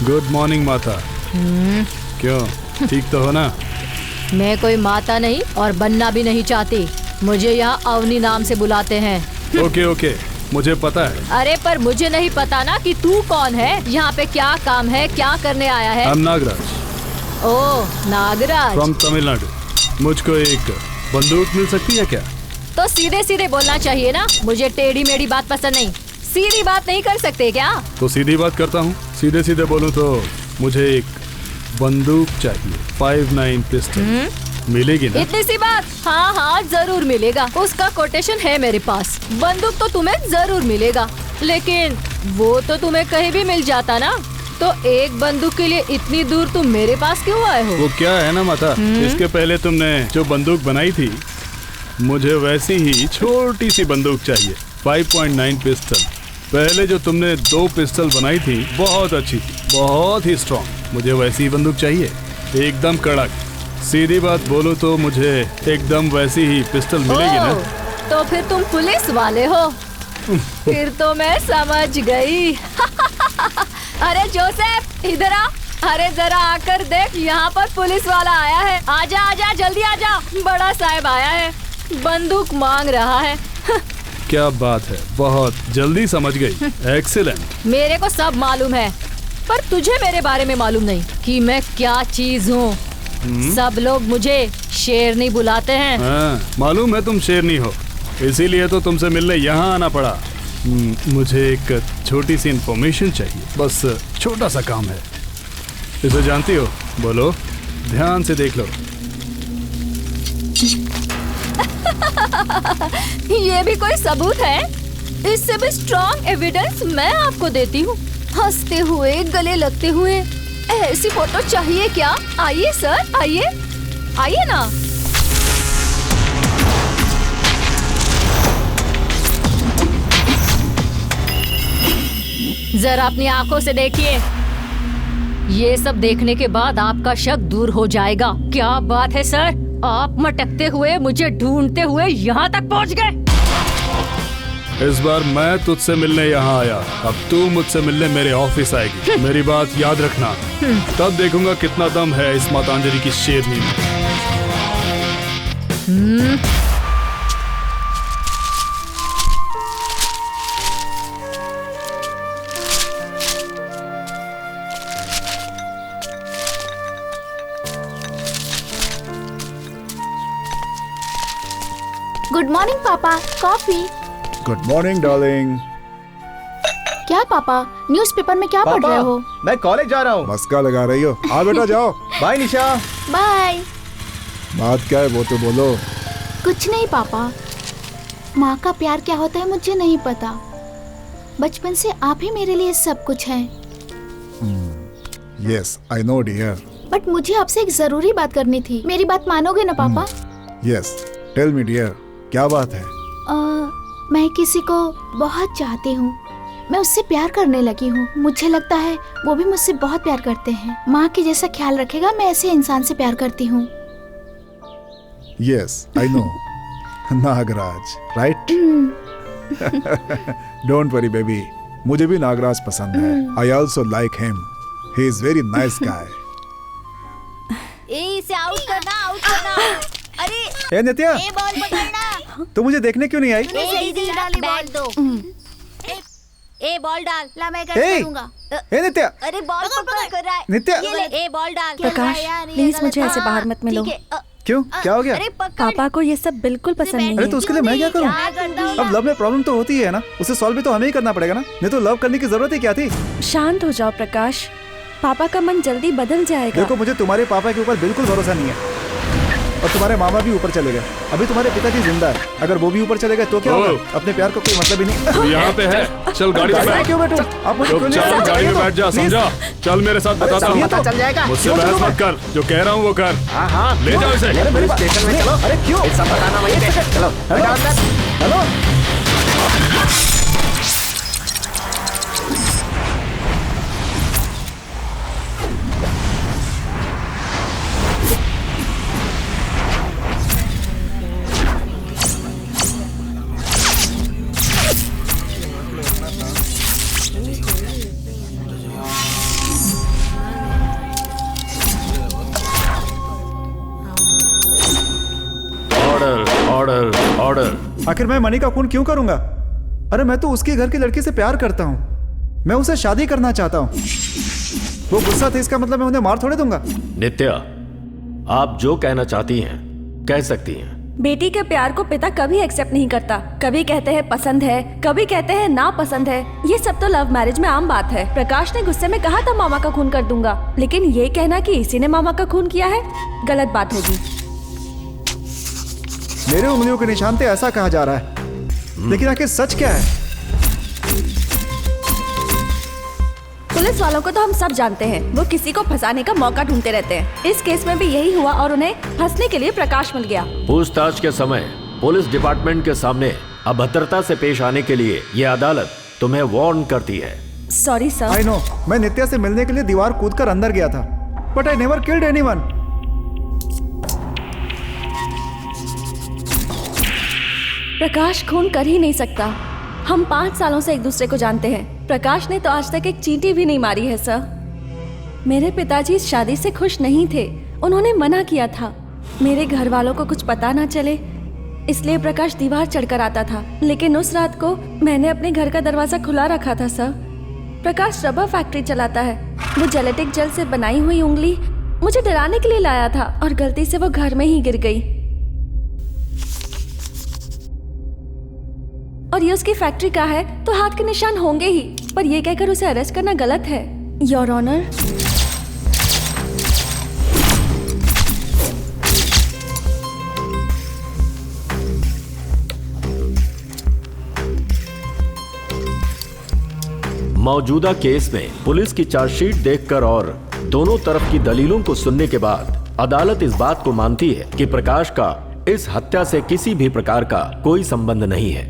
गुड मॉर्निंग माता। क्यों, ठीक तो हो ना? मैं कोई माता नहीं और बनना भी नहीं चाहती। मुझे यहाँ अवनी नाम से बुलाते हैं। ओके ओके, मुझे पता है। अरे पर मुझे नहीं पता ना कि तू कौन है, यहाँ पे क्या काम है, क्या करने आया है। I'm Nagraj. Oh Nagraj. From Tamil Nadu. मुझको एक बंदूक मिल सकती है क्या? तो सीधे सीधे बोलना चाहिए ना, मुझे टेढ़ी मेढ़ी बात पसंद नहीं। सीधी बात नहीं कर सकते क्या? तो सीधी बात करता हूँ। सीधे सीधे बोलूँ तो मुझे एक बंदूक चाहिए, 59 पिस्टल। मिलेगी ना? इतनी सी बात? हाँ हाँ जरूर मिलेगा, उसका कोटेशन है मेरे पास। बंदूक तो तुम्हें जरूर मिलेगा, लेकिन वो तो तुम्हें कहीं भी मिल जाता ना। तो एक बंदूक के लिए इतनी दूर तुम मेरे पास क्यों आए हो? वो क्या है ना माता, इसके पहले तुमने जो बंदूक बनाई थी, मुझे वैसी ही छोटी सी बंदूक चाहिए, 5.9 पिस्टल। पहले जो तुमने 2 पिस्टल बनाई थी बहुत अच्छी थी, बहुत ही स्ट्रॉन्ग। मुझे वैसी ही बंदूक चाहिए, एकदम कड़क। सीधी बात बोलूं तो मुझे एकदम वैसी ही पिस्टल मिलेगी ना? तो फिर तुम पुलिस वाले हो? फिर तो मैं समझ गई। अरे जोसेफ इधर आ। अरे जरा आकर देख, यहाँ पर पुलिस वाला आया है। आजा आजा जल्दी आजा, बड़ा साहब आया है, बंदूक मांग रहा है। क्या बात है, बहुत जल्दी समझ गई। एक्सीलेंट। मेरे को सब मालूम है, पर तुझे मेरे बारे में मालूम नहीं कि मैं क्या चीज हूँ। सब लोग मुझे शेरनी बुलाते हैं। हाँ, मालूम है तुम शेरनी हो, इसीलिए तो तुमसे मिलने यहाँ आना पड़ा। मुझे एक छोटी सी इंफॉर्मेशन चाहिए, बस छोटा सा काम है। इसे जानती हो? बोलो, ध्यान से देख लो। ये भी कोई सबूत है? इससे भी स्ट्रॉन्ग एविडेंस मैं आपको देती हूँ। हंसते हुए, गले लगते हुए, ऐसी फोटो चाहिए क्या? आइए सर, आइए आइए ना। जरा अपनी आंखों से देखिए। ये सब देखने के बाद आपका शक दूर हो जाएगा। क्या बात है सर, आप मटकते हुए, मुझे ढूंढते हुए यहाँ तक पहुँच गए। इस बार मैं तुझसे मिलने यहाँ आया, अब तू मुझसे मिलने मेरे ऑफिस आएगी। मेरी बात याद रखना, तब देखूंगा कितना दम है इस मातांजलि की शेरनी में। गुड मॉर्निंग पापा, कॉफी। Good morning darling. क्या पापा, न्यूज़पेपर में क्या पढ़ रहे हो? मैं कॉलेज जा रहा हूँ। मस्का लगा रही हो? हाँ बेटा जाओ। बाय निशा। बाय। बात क्या है वो तो बोलो। कुछ नहीं पापा, माँ का प्यार क्या होता है मुझे नहीं पता, बचपन से आप ही मेरे लिए सब कुछ हैं। Yes I know dear. But मुझे आपसे एक जरूरी बात करनी थी, मेरी बात मानोगे ना पापा? यस टेल मी डियर, क्या बात है? मैं किसी को बहुत चाहती हूँ, मैं उससे प्यार करने लगी हूँ। मुझे लगता है वो भी मुझसे बहुत प्यार करते हैं। माँ के जैसा ख्याल रखेगा, मैं ऐसे इंसान से प्यार करती हूँ। Yes I know, Nagaraj right? Don't worry baby, मुझे भी नागराज पसंद है। I also like him, he is very nice guy. इसे आउट करना। अरे ए नित्या, ये बॉल पकड़ना। तू मुझे देखने क्यों नहीं आई? तूने सही दी डाली बॉल दो। ए बॉल डाल। ला मैं करूंगा। ए नित्या, अरे बॉल पकड़ कर रहा है। नित्या। ये ले, ए बॉल डाल। प्रकाश प्लीज मुझे ऐसे बाहर मत मिलो। क्यों, क्या हो गया? अरे पकड़। पापा को ये सब बिल्कुल पसंद नहीं अरे है। तो उसके लिए मैं क्या करूं? अब लव में प्रॉब्लम तो होती है ना, उसे सॉल्व भी तो हमें ही करना पड़ेगा ना। नहीं तो लव करने की जरूरत ही क्या थी? शांत हो जाओ प्रकाश, पापा का मन जल्दी बदल जाएगा। देखो मुझे तुम्हारे पापा के ऊपर बिल्कुल भरोसा नहीं है, और तुम्हारे मामा भी ऊपर चले गए। अभी तुम्हारे पिताजी जिंदा है, अगर वो भी ऊपर चले गए तो क्या होगा? अपने प्यार का कोई मतलब ही नहीं। यहाँ पे है, चल गाड़ी में बैठ। क्यों बैठूं? आप मुझे क्यों नहीं चल गाड़ी में बैठ जा, समझा? चल मेरे साथ बताता हूँ। चल जाएगा। मुझसे बहस मत कर, जो कह रहा हूँ वो कर। ले जाओ इसे। स्टेशन में चलो। अरे क्यों? सब बताना वहीं पे। चलो हेलो, ऑर्डर। आखिर मैं मनी का खून क्यों करूंगा? अरे मैं तो उसके घर की लड़की से प्यार करता हूँ, मैं उसे शादी करना चाहता हूँ। वो गुस्सा थे इसका मतलब मैं उन्हें मार थोड़े दूंगा। नित्या, आप जो कहना चाहती हैं कह सकती हैं। बेटी के प्यार को पिता कभी एक्सेप्ट नहीं करता। कभी कहते हैं पसंद है, कभी कहते हैं ना पसंद है। ये सब तो लव मैरिज में आम बात है। प्रकाश ने गुस्से में कहा था मामा का खून कर दूंगा, लेकिन ये कहना कि इसी ने मामा का खून किया है गलत बात होगी। मेरे उंगलियों के निशान पे ऐसा कहा जा रहा है, लेकिन आखिर सच क्या है? पुलिस वालों को तो हम सब जानते हैं, वो किसी को फंसाने का मौका ढूंढते रहते हैं। इस केस में भी यही हुआ और उन्हें फंसने के लिए प्रकाश मिल गया। पूछताछ के समय पुलिस डिपार्टमेंट के सामने अभद्रता से पेश आने के लिए ये अदालत तुम्हें वार्न करती है। Sorry sir. आई नो, मैं नित्या से मिलने के लिए दीवार कूदकर अंदर गया था, but I never killed anyone. Prakash खून कर ही नहीं सकता। हम 5 सालों से एक दूसरे को जानते हैं। प्रकाश ने तो आज तक एक चींटी भी नहीं मारी है सर। मेरे पिताजी इस शादी से खुश नहीं थे, उन्होंने मना किया था। मेरे घर वालों को कुछ पता ना चले इसलिए प्रकाश दीवार चढ़कर आता था, लेकिन उस रात को मैंने अपने घर का दरवाजा खुला रखा था सर। प्रकाश रबर फैक्ट्री चलाता है। वो जेलेटिक जेल से बनाई हुई उंगली मुझे डराने के लिए लाया था और गलती से वो घर में ही गिर गई। और ये उसकी फैक्ट्री का है तो हाथ के निशान होंगे ही, पर ये कहकर उसे अरेस्ट करना गलत है योर ऑनर। मौजूदा केस में पुलिस की चार्जशीट देखकर और दोनों तरफ की दलीलों को सुनने के बाद अदालत इस बात को मानती है कि प्रकाश का इस हत्या से किसी भी प्रकार का कोई संबंध नहीं है।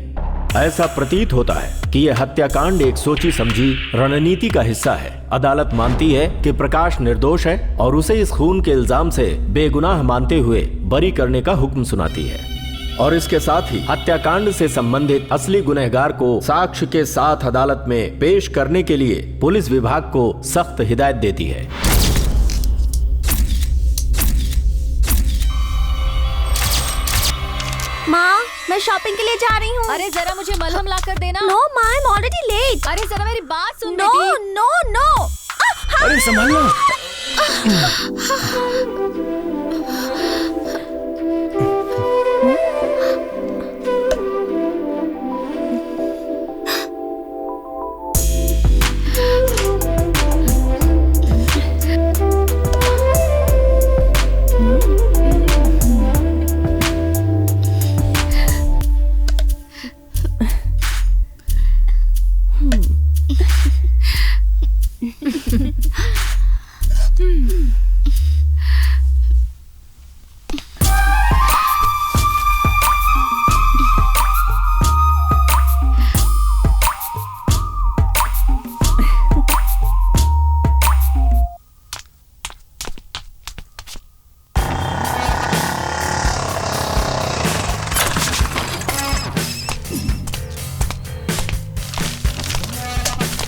ऐसा प्रतीत होता है कि यह हत्याकांड एक सोची समझी रणनीति का हिस्सा है। अदालत मानती है कि प्रकाश निर्दोष है और उसे इस खून के इल्जाम से बेगुनाह मानते हुए बरी करने का हुक्म सुनाती है, और इसके साथ ही हत्याकांड से संबंधित असली गुनहगार को साक्ष्य के साथ अदालत में पेश करने के लिए पुलिस विभाग को सख्त हिदायत देती है। माँ, मैं शॉपिंग के लिए जा रही हूँ। अरे जरा मुझे मलहम ला कर देना। नो माँ, आई एम ऑलरेडी लेट। अरे जरा मेरी बात सुन। No no no. अरे संभालना।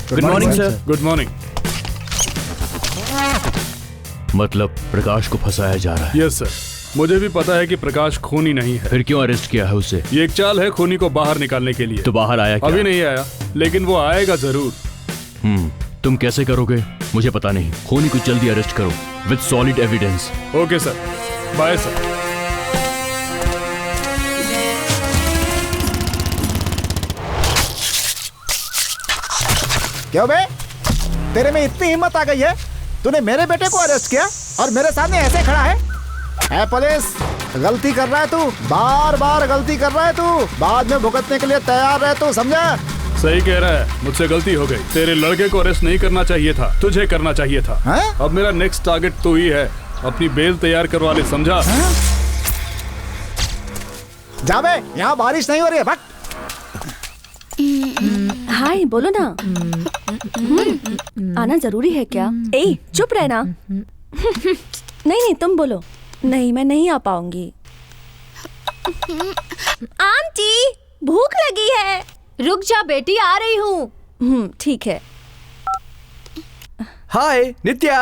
Good morning sir. Good morning. मतलब प्रकाश को फंसाया जा रहा है। यस सर, मुझे भी पता है कि प्रकाश खूनी नहीं है। फिर क्यों अरेस्ट किया है उसे? ये एक चाल है खूनी को बाहर निकालने के लिए। तो बाहर आया क्या? अभी नहीं आया, लेकिन वो आएगा जरूर। तुम कैसे करोगे मुझे पता नहीं। खूनी को जल्दी अरेस्ट करो with solid evidence. Okay sir, bye sir. क्यों बे, तेरे में इतनी हिम्मत आ गई है, तूने मेरे बेटे को अरेस्ट किया और मेरे सामने ऐसे खड़ा है? ए पुलिस, गलती कर रहा है तू, बार बार गलती कर रहा है तू, बाद में भुगतने के लिए तैयार रहे तू, समझा? सही कह रहा है, मुझसे गलती हो गई। तेरे लड़के को अरेस्ट नहीं करना चाहिए था, तुझे करना चाहिए था। अब मेरा नेक्स्ट टारगेट तू ही है। अपनी बेल तैयार करवा ले, समझा? जा बे, यहाँ बारिश नहीं हो रही है, भाग। हाय, बोलो ना। आना जरूरी है क्या? ए, चुप रहना। नहीं, तुम बोलो। नहीं, मैं नहीं आ पाऊंगी। आंटी, भूख लगी है। रुक जा बेटी, आ रही हूँ। ठीक है। हाय नित्या।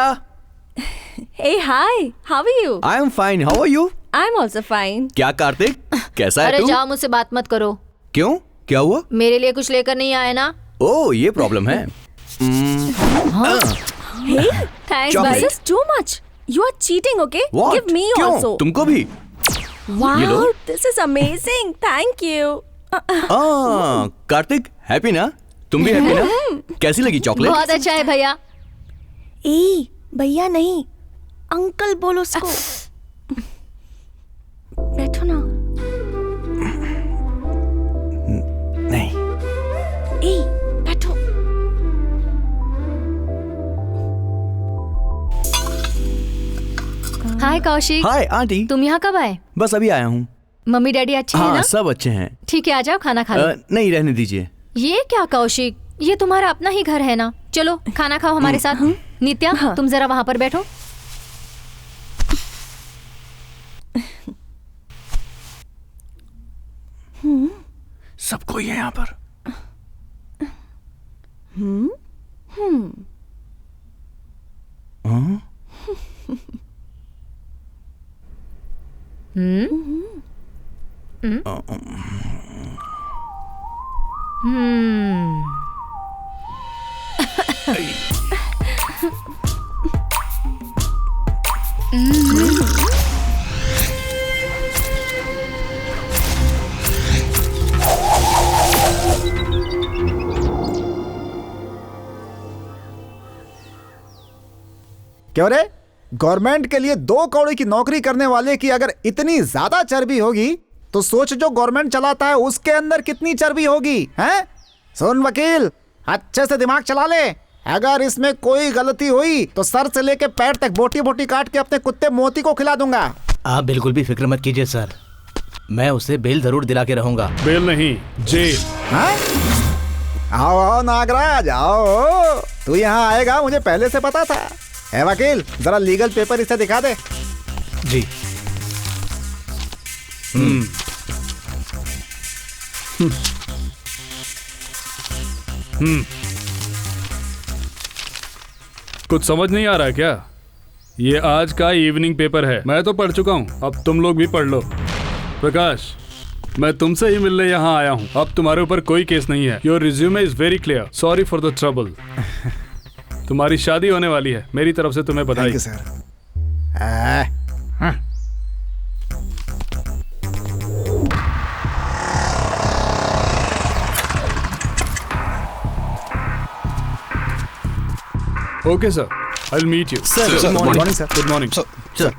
Hey, hi. How are you? I am fine. How are you? I'm also fine. क्या कार्तिक, कैसा है अरे तू? जाओ, मुझसे बात मत करो। क्यों, क्या हुआ? मेरे लिए कुछ लेकर नहीं आए ना? ओह, ये प्रॉब्लम है। Hey, thanks, Chocolate. this is too much. You are cheating, okay? What? Give me क्यों? also. तुमको भी? Wow, ये लो। this is amazing. Thank you. Kartik, happy ना? तुम भी हैप्पी ना? कैसी लगी चॉकलेट? बहुत अच्छा है भैया। ए, भैया नहीं, अंकल बोलो उसको। बैठो ना। नहीं। ए, बैठो। हाय कौशिक। Hi aunty. तुम यहाँ कब आए? बस अभी आया हूँ। मम्मी डैडी अच्छे हैं हाँ, ना? सब अच्छे हैं। ठीक है, आ जाओ, खाना खा लो। नहीं, रहने दीजिए। ये क्या कौशिक, ये तुम्हारा अपना ही घर है ना? चलो खाना खाओ हमारे साथ। नित्या, तुम जरा वहाँ पर बैठो। सब कोई है यहाँ पर। क्यों रे, गवर्नमेंट के लिए 2 कौड़ी की नौकरी करने वाले की अगर इतनी ज्यादा चर्बी होगी तो सोच जो गवर्नमेंट चलाता है उसके अंदर कितनी चर्बी होगी, हैं? सुन वकील, अच्छे से दिमाग चला ले। अगर इसमें कोई गलती हुई तो सर से लेके पैर तक बोटी बोटी काट के अपने कुत्ते मोती को खिला दूंगा। आप बिल्कुल भी फिक्र मत कीजिए सर, मैं उसे बेल जरूर दिला के रहूंगा। बेल नहीं, जेल। आओ आओ नागराज, आओ। तू यहाँ आएगा मुझे पहले से पता था। है वकील, जरा लीगल पेपर इसे दिखा दे। जी। कुछ समझ नहीं आ रहा क्या? ये आज का इवनिंग पेपर है, मैं तो पढ़ चुका हूँ, अब तुम लोग भी पढ़ लो। प्रकाश, मैं तुमसे ही मिलने यहाँ आया हूँ। अब तुम्हारे ऊपर कोई केस नहीं है। Your resume is very clear. Sorry for the trouble. तुम्हारी शादी होने वाली है, मेरी तरफ से तुम्हें बधाई। Sir. Okay sir, I will meet you. Sir, good morning sir. Good morning. Sir,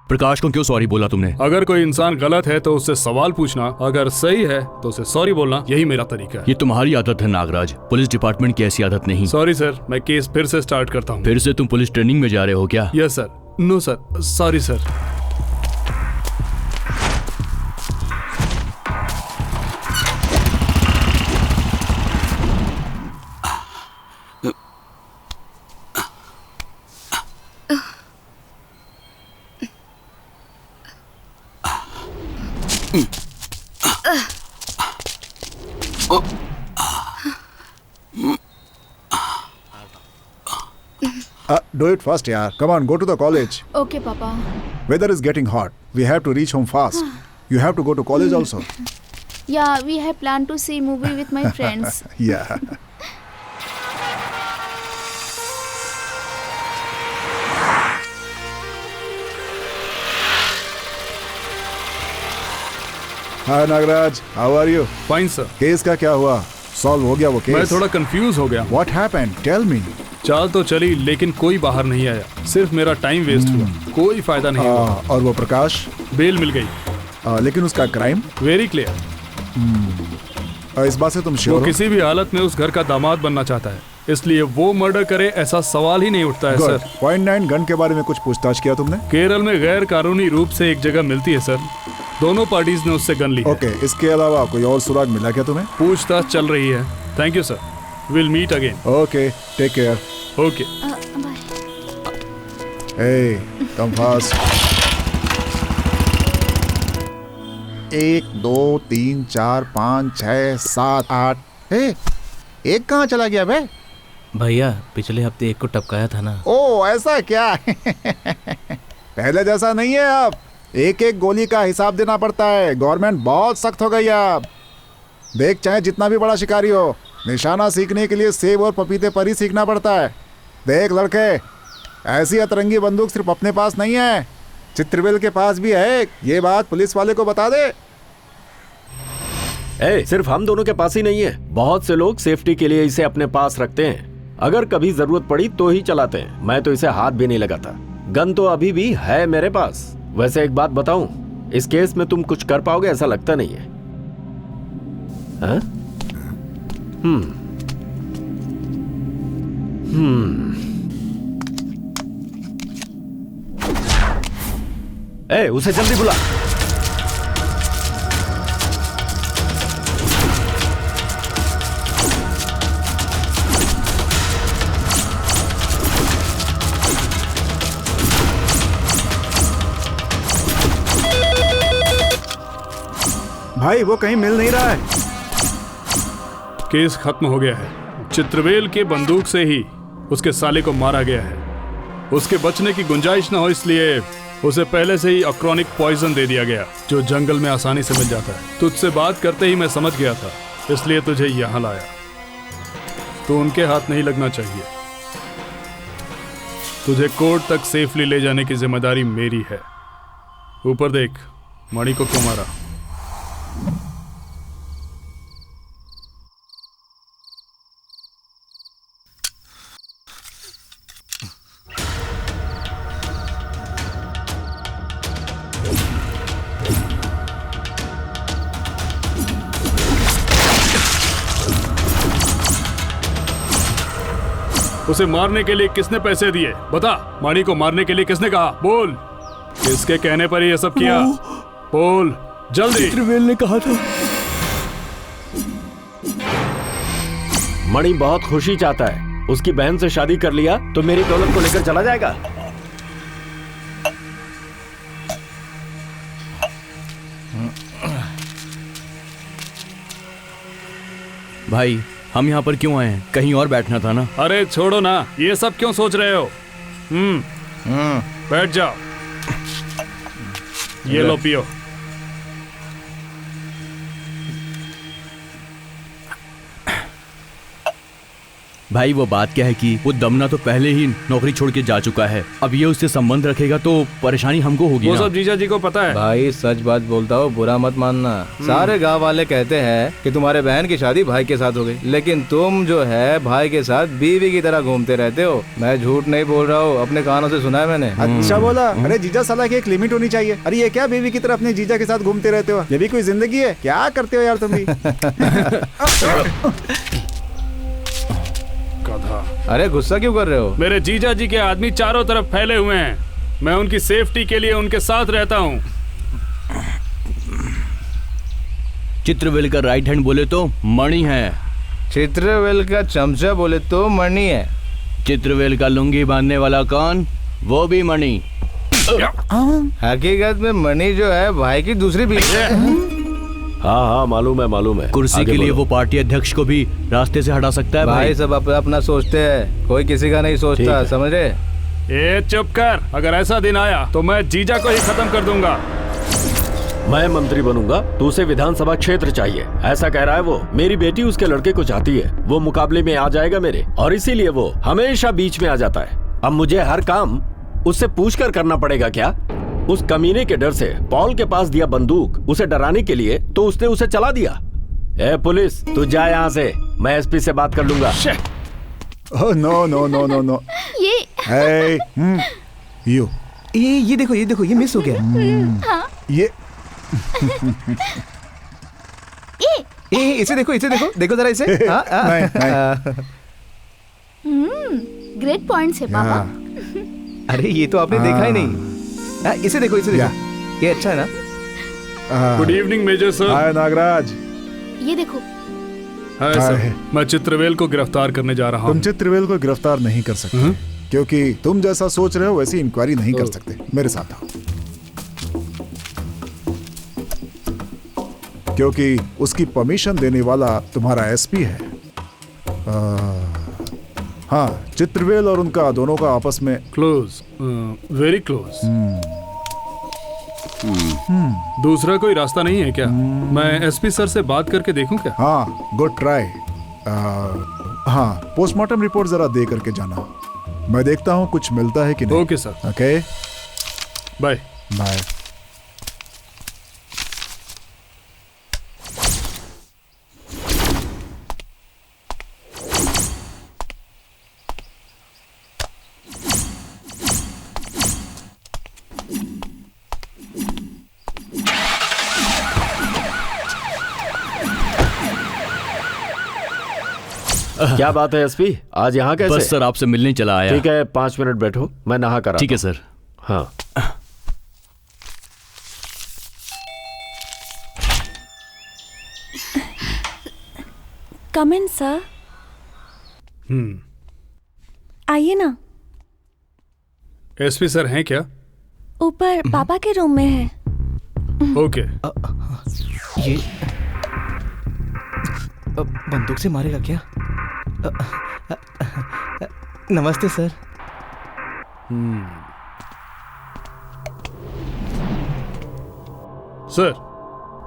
Prakash को क्यों सॉरी बोला तुमने? अगर कोई इंसान गलत है तो उससे सवाल पूछना, अगर सही है तो उसे सॉरी बोलना, यही मेरा तरीका है। ये तुम्हारी आदत है नागराज, पुलिस डिपार्टमेंट की ऐसी आदत नहीं। सॉरी सर, मैं केस फिर से स्टार्ट करता हूँ। फिर से तुम पुलिस ट्रेनिंग में जा रहे हो क्या? Yes sir. No sir, sorry sir. Do it fast, yaar. Come on, go to the college. Okay पापा। Weather is getting hot. We have to reach home fast. You have to go to college also. Yeah, we have planned to see movie with my friends. Yeah. Hi Nagaraj, how are you? Fine sir. Case का क्या हुआ? Solve हो गया वो case? मैं थोड़ा confuse हो गया। What happened? Tell me. चाल तो चली लेकिन कोई बाहर नहीं आया, सिर्फ मेरा टाइम वेस्ट हुआ, कोई फायदा नहीं हुआ। और वो प्रकाश? बेल मिल गई। लेकिन उसका क्राइम? Very clear. इस बात से तुम श्योर वो हो? किसी भी हालत में उस घर का दामाद बनना चाहता है, इसलिए वो मर्डर करे ऐसा सवाल ही नहीं उठता है सर। .9 गन के बारे में कुछ पूछताछ किया तुमने? केरल में गैर कानूनी रूप से एक जगह मिलती है सर, दोनों पार्टीज ने उससे गन ली। ओके, इसके अलावा कोई और सुराग मिला क्या तुम्हें? पूछताछ चल रही है। Thank you sir, will meet again. Okay, take care. Okay. Hey, come fast. 1 2 3 4 5 6 7 8। एक कहाँ चला गया बे? भैया पिछले हफ्ते एक को टपकाया था ना। ओ ऐसा क्या? पहले जैसा नहीं है अब, एक एक गोली का हिसाब देना पड़ता है। गवर्नमेंट बहुत सख्त हो गई है अब। देख, चाहे जितना भी बड़ा शिकारी हो, निशाना सीखने के लिए सेब और पपीते पर ही सीखना पड़ता है। देख लड़के, ऐसी अतरंगी बंदूक सिर्फ अपने पास नहीं है, चित्रवेल के पास भी है। ये बात पुलिस वाले को बता दे। सिर्फ हम दोनों के पास ही नहीं है, बहुत से लोग सेफ्टी के लिए इसे अपने पास रखते हैं। अगर कभी जरूरत पड़ी तो ही चलाते हैं। मैं तो इसे हाथ भी नहीं लगाता। गन तो अभी भी है मेरे पास। वैसे एक बात बताऊं, इस केस में तुम कुछ कर पाओगे ऐसा लगता नहीं है। हाँ? उसे जल्दी बुला। भाई वो कहीं मिल नहीं रहा है। केस खत्म हो गया है। चित्रवेल के बंदूक से ही उसके साले को मारा गया है। उसके बचने की गुंजाइश न हो इसलिए उसे पहले से ही अक्रॉनिक पॉइजन दे दिया गया, जो जंगल में आसानी से मिल जाता है। तुझसे बात करते ही मैं समझ गया था, इसलिए तुझे यहाँ लाया। तो उनके हाथ नहीं लगना चाहिए। तुझे कोर्ट तक सेफली ले जाने की जिम्मेदारी मेरी है। ऊपर देख, मणि को क्यों मारा? उसे मारने के लिए किसने पैसे दिए? बता, मणि को मारने के लिए किसने कहा? बोल। किसके कहने पर ये सब किया? बोल जल्दी। चित्रवेल ने कहा था। मणि बहुत खुशी चाहता है। उसकी बहन से शादी कर लिया तो मेरी दौलत को लेकर चला जाएगा। भाई हम यहाँ पर क्यों आए हैं? कहीं और बैठना था ना। अरे छोड़ो ना, ये सब क्यों सोच रहे हो? बैठ जाओ। ये लो पियो। भाई वो बात क्या है कि वो दमना तो पहले ही नौकरी छोड़ के जा चुका है। अब ये उससे संबंध रखेगा तो परेशानी हमको होगी वो ना। सब जीजा जी को पता है। भाई सच बात बोलता हो, बुरा मत मानना। सारे गांव वाले कहते हैं कि तुम्हारे बहन की शादी भाई के साथ हो गई, लेकिन तुम जो है भाई के साथ बीवी की तरह घूमते रहते हो। मैं झूठ नहीं बोल रहा हूँ, अपने कानों से सुना है मैंने। अच्छा बोला। अरे जीजा साला की एक लिमिट होनी चाहिए। अरे ये क्या बीवी की तरह अपने जीजा के साथ घूमते रहते हो? ये भी कोई जिंदगी है? क्या करते हो यार तुम भी? अरे गुस्सा क्यों कर रहे हो? मेरे जीजा जी के आदमी चारों तरफ फैले हुए हैं। मैं उनकी सेफ्टी के लिए उनके साथ रहता हूँ। चित्रवेल का राइट हैंड बोले तो मणि है। चित्रवेल का चमचा बोले तो मणि है। चित्रवेल का लुंगी बांधने वाला कौन? वो भी मणि। हकीकत में मणि जो है भाई की दूसरी बीवी है। हाँ मालूम है। कुर्सी आगे के लिए बोलो। वो पार्टी अध्यक्ष को भी रास्ते से हटा सकता है भाई सब अपना अपना सोचते हैं, कोई किसी का नहीं ठीक सोचता, है। समझ रहे? ए चुप कर, अगर ऐसा दिन आया तो मैं जीजा को ही खत्म कर दूंगा। मैं मंत्री बनूंगा तो उसे विधानसभा क्षेत्र चाहिए, ऐसा कह रहा है वो। मेरी बेटी उसके लड़के को चाहती है, वो मुकाबले में आ जाएगा मेरे, और इसीलिए वो हमेशा बीच में आ जाता है। अब मुझे हर काम उससे पूछकर करना पड़ेगा क्या? उस कमीने के डर से पॉल के पास दिया बंदूक उसे डराने के लिए, तो उसने उसे चला दिया। ए पुलिस, तू जा यहाँ से, मैं एसपी से बात कर लूंगा। Oh no. हे, ये देखो ये मिस हो गया। ये इसे देखो देखो जरा इसे। नहीं। ग्रेट पॉइंट है पापा। अरे ये तो आपने देखा ही नहीं। इसे देखो ये अच्छा है ना? Good evening major sir. Hi Nagaraj. ये देखो। हाय सर, मैं चित्रवेल को गिरफ्तार करने जा रहा तुम हूँ। चित्रवेल को गिरफ्तार नहीं कर सकते, क्योंकि तुम जैसा सोच रहे हो वैसी इंक्वायरी नहीं कर सकते। मेरे साथ आओ, क्योंकि उसकी परमिशन देने वाला तुम्हारा एसपी है। हाँ, चित्रवेल और उनका दोनों का आपस में क्लोज, वेरी क्लोज। दूसरा कोई रास्ता नहीं है क्या? मैं एसपी सर से बात करके देखूं क्या? हाँ, गुड ट्राई। हाँ, पोस्टमार्टम रिपोर्ट जरा दे करके जाना, मैं देखता हूँ कुछ मिलता है कि नहीं। Okay sir. Okay, bye bye. क्या बात है एसपी, आज यहाँ कैसे? बस सर आपसे मिलने चला आया। ठीक है, 5 मिनट बैठो, मैं नहा कर आता हूं। ठीक है सर। हाँ। कम इन सर। आइए ना। एसपी सर हैं क्या? ऊपर पापा के रूम में है। ओके। ये बंदूक से मारेगा क्या? नमस्ते सर। सर,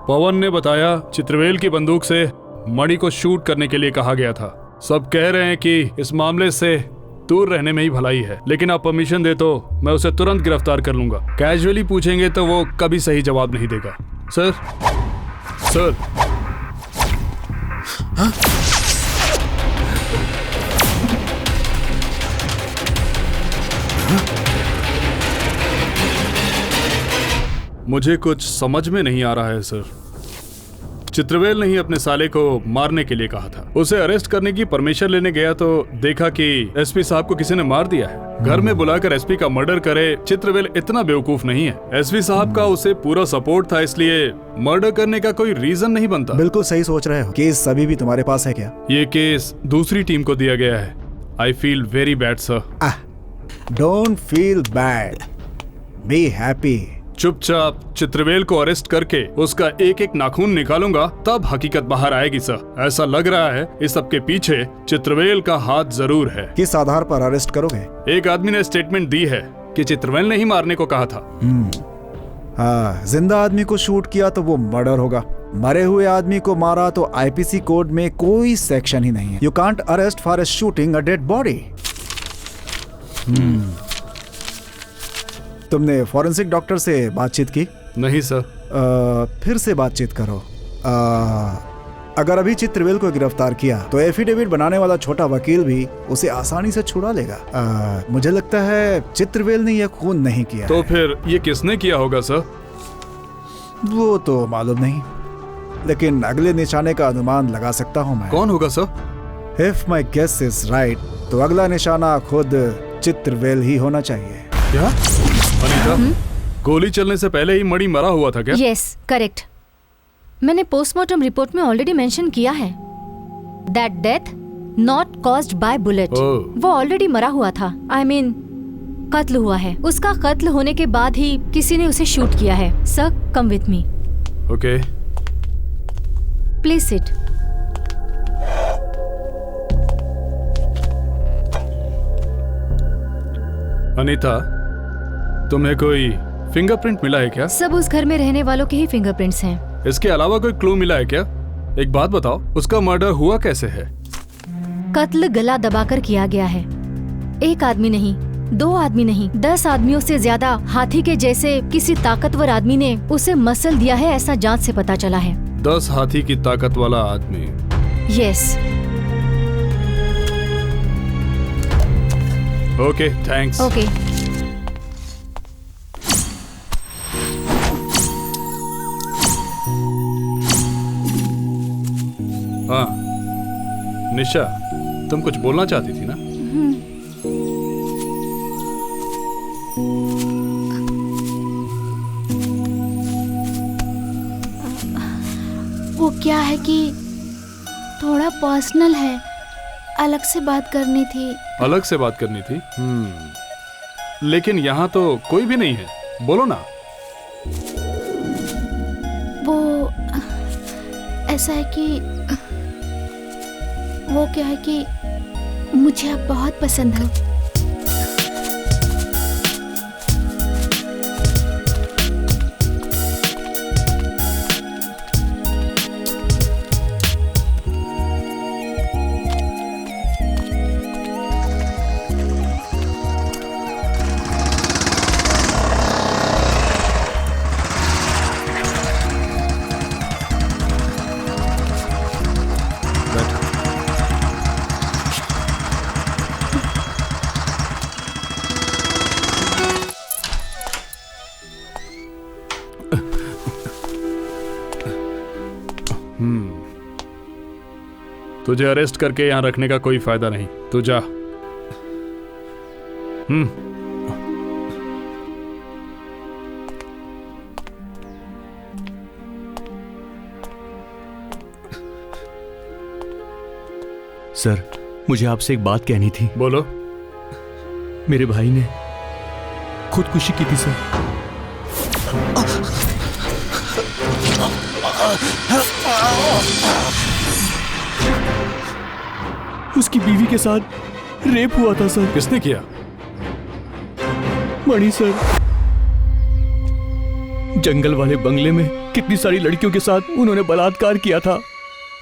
पवन ने बताया चित्रवेल की बंदूक से मणि को शूट करने के लिए कहा गया था। सब कह रहे हैं कि इस मामले से दूर रहने में ही भलाई है, लेकिन आप परमिशन दे तो मैं उसे तुरंत गिरफ्तार कर लूंगा। कैजुअली पूछेंगे तो वो कभी सही जवाब नहीं देगा। Sir, sir. हाँ? मुझे कुछ समझ में नहीं आ रहा है सर। चित्रवेल ने ही अपने साले को मारने के लिए कहा था। उसे अरेस्ट करने की परमिशन लेने गया तो देखा कि एसपी साहब को किसी ने मार दिया है। घर में बुलाकर एसपी का मर्डर करे, चित्रवेल इतना बेवकूफ नहीं है। एसपी साहब का उसे पूरा सपोर्ट था, इसलिए मर्डर करने का कोई रीजन नहीं बनता। बिल्कुल सही सोच रहे हो। केस अभी भी तुम्हारे पास है क्या? ये केस दूसरी टीम को दिया गया है। I feel very bad sir. Don't feel bad, be happy. चुपचाप चित्रवेल को अरेस्ट करके उसका एक एक नाखून निकालूंगा, तब हकीकत बाहर आएगी सर। ऐसा लग रहा है इस सब के पीछे चित्रवेल का हाथ जरूर है। किस आधार पर अरेस्ट करोगे? एक आदमी ने स्टेटमेंट दी है कि चित्रवेल ने ही मारने को कहा था। हाँ, जिंदा आदमी को शूट किया तो वो मर्डर होगा, मरे हुए आदमी को मारा तो आईपीसी कोड में कोई सेक्शन ही नहीं है। You can't arrest for shooting a dead body. तुमने फॉरेंसिक डॉक्टर से बातचीत की? नहीं सर। फिर से बातचीत करो। अगर अभी चित्रवेल को गिरफ्तार किया तो एफिडेविट बनाने वाला छोटा वकील भी उसे आसानी से छुड़ा लेगा। मुझे लगता है चित्रवेल ने यह खून नहीं किया। तो फिर ये किसने किया होगा सर? वो तो मालूम नहीं, लेकिन अगले निशाने का अनुमान लगा सकता हूँ मैं। कौन होगा sir? If my guess is right, तो अगला निशाना खुद चित्रवेल ही होना चाहिए। क्या? अनीता, गोली चलने से पहले ही मणि मरा हुआ था क्या? Yes, correct. मैंने पोस्टमार्टम रिपोर्ट में ऑलरेडी मेंशन किया है that death not caused by bullet. वो ऑलरेडी मरा हुआ था। आई मीन कत्ल हुआ है। उसका कत्ल होने के बाद ही किसी ने उसे शूट किया है। Sir, come with me. Okay. Please sit. Anita, तुम्हें कोई फिंगरप्रिंट मिला है क्या? सब उस घर में रहने वालों के ही फिंगरप्रिंट्स हैं। इसके अलावा कोई क्लू मिला है क्या? एक बात बताओ, उसका मर्डर हुआ कैसे है? कत्ल गला दबाकर किया गया है। एक आदमी नहीं, 2 आदमी नहीं, 10 आदमियों से ज्यादा हाथी के जैसे किसी ताकतवर आदमी ने उसे मसल दिया है, ऐसा जांच से पता चला है। 10 हाथी की ताकत वाला आदमी। यस। Okay, thanks. ओके। हाँ निशा, तुम कुछ बोलना चाहती थी ना? वो क्या है कि थोड़ा पर्सनल है, अलग से बात करनी थी। अलग से बात करनी थी? लेकिन यहाँ तो कोई भी नहीं है, बोलो ना। वो ऐसा है कि वो क्या है कि मुझे आप बहुत पसंद हो। तुझे अरेस्ट करके यहाँ रखने का कोई फायदा नहीं, तू जा। सर, मुझे आपसे एक बात कहनी थी। बोलो। मेरे भाई ने खुदकुशी की थी सर। उसकी बीवी के साथ रेप हुआ था सर। किसने किया? मणि सर। जंगल वाले बंगले में कितनी सारी लड़कियों के साथ उन्होंने बलात्कार किया था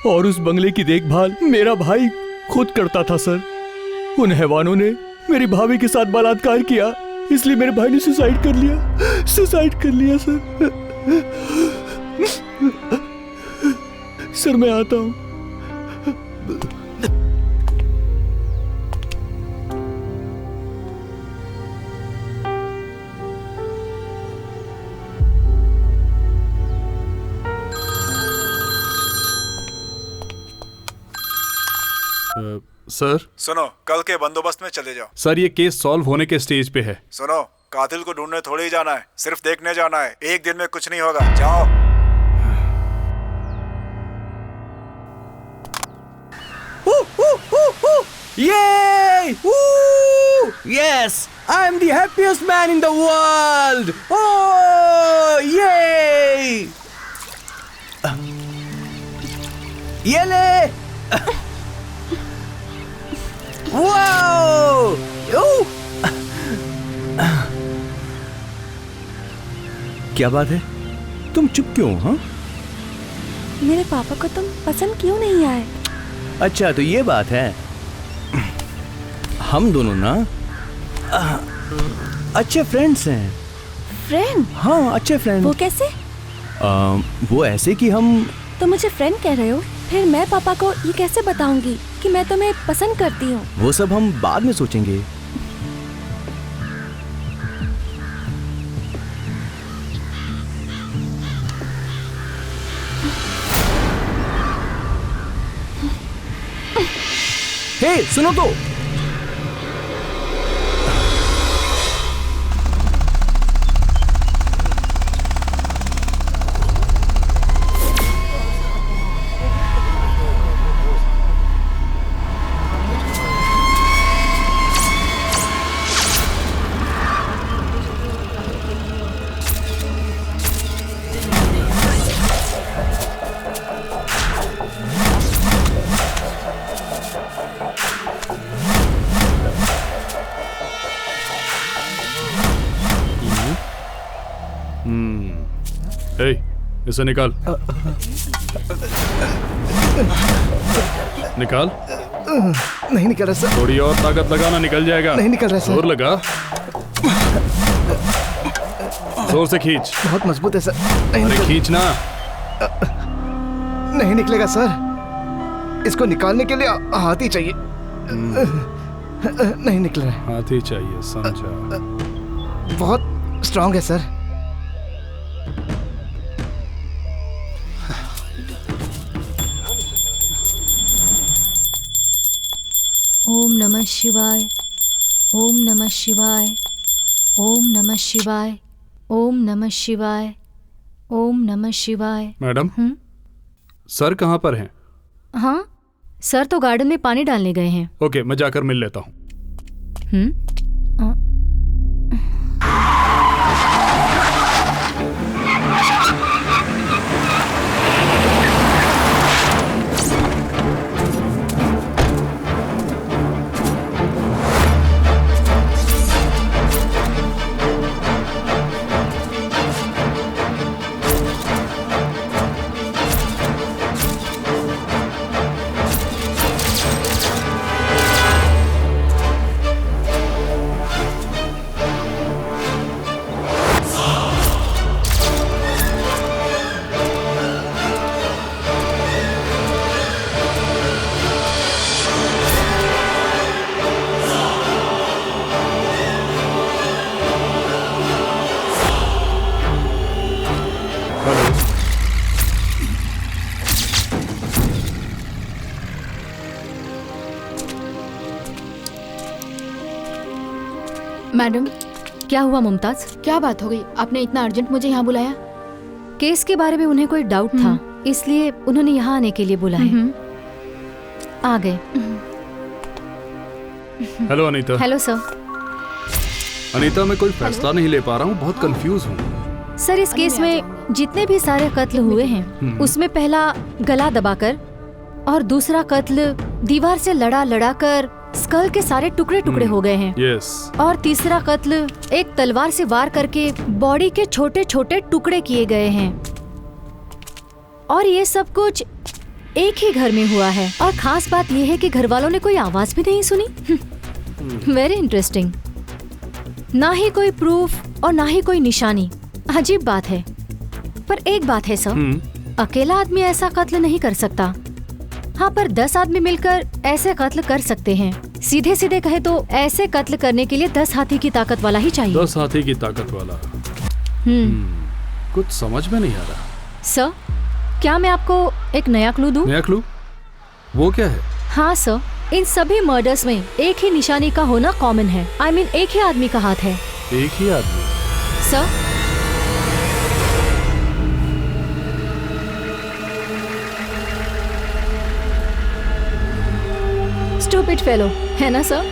और उस बंगले की देखभाल मेरा भाई खुद करता था सर। उन हैवानों ने मेरी भाभी के साथ बलात्कार किया, इसलिए मेरे भाई ने सुसाइड कर लिया। सुसाइड कर लिया सर। सर मैं आता हूं। सर। सुनो, कल के बंदोबस्त में चले जाओ। सर, ये केस सॉल्व होने के स्टेज पे है। सुनो, कातिल को ढूंढने थोड़ी ही जाना है, सिर्फ देखने जाना है। एक दिन में कुछ नहीं होगा, जाओ। Yay! Woo! Yes! I'm the happiest man in the world! Oh! Yay! Yele! Wow! क्या बात है? तुम चुप क्यों? हाँ? मेरे पापा को तुम पसंद क्यों नहीं आए? अच्छा, तो ये बात है। हम दोनों ना अच्छे फ्रेंड्स हैं। फ्रेंड? हाँ, अच्छे फ्रेंड। वो कैसे? वो ऐसे कि हम। तो मुझे फ्रेंड कह रहे हो, फिर मैं पापा को ये कैसे बताऊंगी कि मैं तुम्हें पसंद करती हूँ? वो सब हम बाद में सोचेंगे। हे, सुनो तो। ए, इसे निकाल। निकाल। नहीं निकल रहा सर। थोड़ी और ताकत लगाना, निकल जाएगा। नहीं निकल रहा सर। जोर लगा, जोर से खींच। बहुत मजबूत है सर। अरे खींचना। नहीं निकलेगा सर। इसको निकालने के लिए हाथ ही चाहिए। नहीं निकल रहा है। हाथ ही चाहिए, समझा। बहुत स्ट्रांग है सर। ओम नमः शिवाय, ओम नमः शिवाय, ओम नमः शिवाय, ओम नमः शिवाय, ओम नमः शिवाय। मैडम, सर कहाँ पर हैं? हाँ, सर तो गार्डन में पानी डालने गए हैं। ओके, मैं जाकर मिल लेता हूँ। मैडम, क्या हुआ मुमताज? क्या बात हो गई? आपने इतना अर्जेंट मुझे यहाँ बुलाया? केस के बारे में उन्हें कोई डाउट था, इसलिए उन्होंने यहाँ आने के लिए बुलाया। आ गए। Hello Anita. Hello sir. Anita, मैं कोई फैसला नहीं ले पा रहा हूँ, बहुत कंफ्यूज हूँ। सर, इस केस में जितने भी सारे कत्ल हुए हैं, उसमें पहला गला दबाकर और दूसरा कत्ल दीवार से लड़ा कर स्कल के सारे टुकड़े टुकड़े हो गए हैं। यस। और तीसरा कत्ल एक तलवार से वार करके बॉडी के छोटे छोटे टुकड़े किए गए हैं। और ये सब कुछ एक ही घर में हुआ है। और खास बात ये है कि घर वालों ने कोई आवाज भी नहीं सुनी। Very interesting. ना ही कोई प्रूफ और ना ही कोई निशानी। अजीब बात है। पर एक बात है सर, अकेला आदमी ऐसा कत्ल नहीं कर सकता। हाँ, पर 10 आदमी मिलकर ऐसे कत्ल कर सकते हैं। सीधे सीधे कहे तो ऐसे कत्ल करने के लिए 10 हाथी की ताकत वाला ही चाहिए। 10 हाथी की ताकत वाला। कुछ समझ में नहीं आ रहा। सर, क्या मैं आपको एक नया क्लू दूं? नया क्लू? वो क्या है? हाँ सर, इन सभी मर्डर्स में एक ही निशानी का होना कॉमन है। I mean, एक ही आदमी का हाथ है। एक ही आदमी? सर, स्टूपिड फेलो, है ना सर?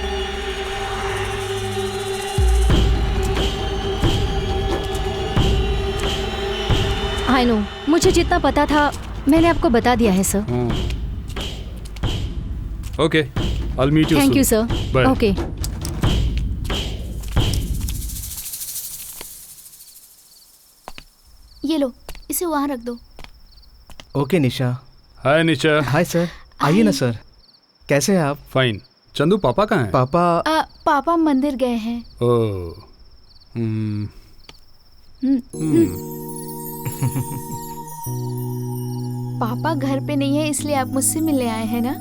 आई नो, मुझे जितना पता था मैंने आपको बता दिया है sir. Okay, I'll meet you soon. Thank you sir. Bye. Okay. ये लो, इसे वहाँ रख दो। Okay Nisha. Hi Nisha. Hi sir. आइए ना सर। कैसे हैं आप? फाइन। चंदू, पापा कहाँ हैं? पापा पापा मंदिर गए हैं। ओह। पापा घर पे नहीं है, इसलिए आप मुझसे मिलने आए हैं ना?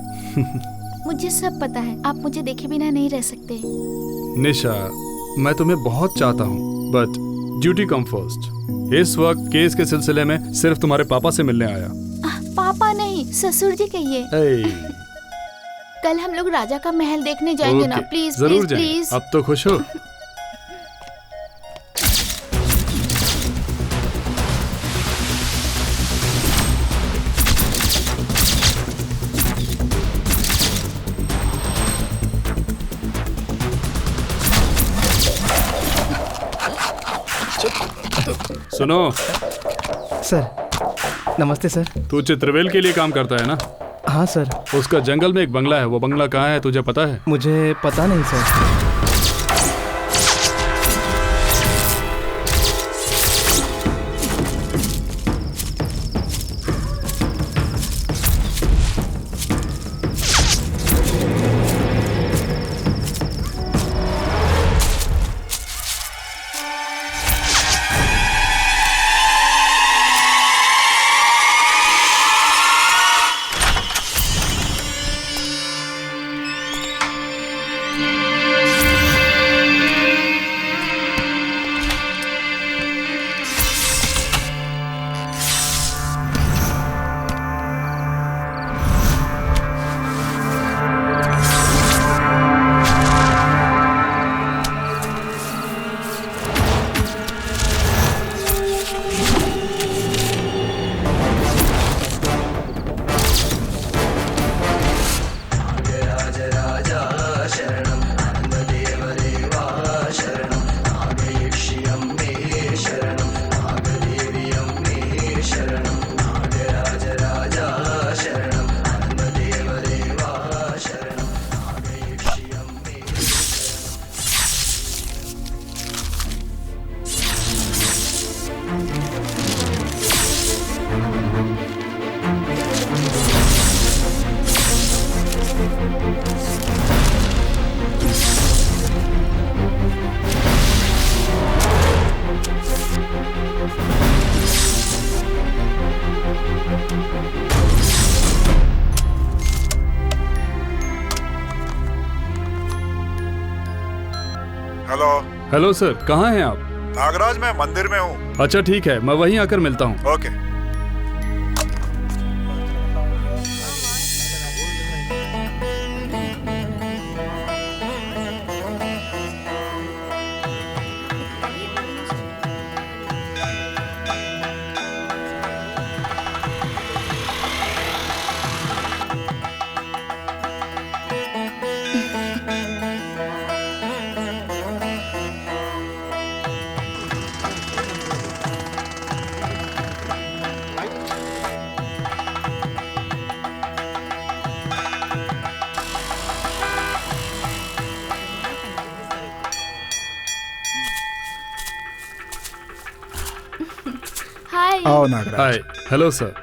मुझे सब पता है, आप मुझे देखे बिना नहीं रह सकते। निशा, मैं तुम्हें बहुत चाहता हूँ, बट ड्यूटी कम फर्स्ट। इस वक्त केस के सिलसिले में सिर्फ तुम्हारे पापा से मिलने आया। पापा नहीं, ससुर जी कहिए। कल हम लोग राजा का महल देखने जाएंगे ना? प्लीज जरूर प्लीज प्लीज। अब तो खुश हो? सुनो सर। नमस्ते सर। तू चित्रवेल के लिए काम करता है ना? हाँ सर। उसका जंगल में एक बंगला है, वो बंगला कहाँ है तुझे पता है? मुझे पता नहीं सर। हेलो। हेलो सर, कहाँ हैं आप? नागराज, मैं मंदिर में हूँ। अच्छा ठीक है, मैं वहीं आकर मिलता हूँ। ओके। हाय। आओ नागराज। हाय। Hello sir.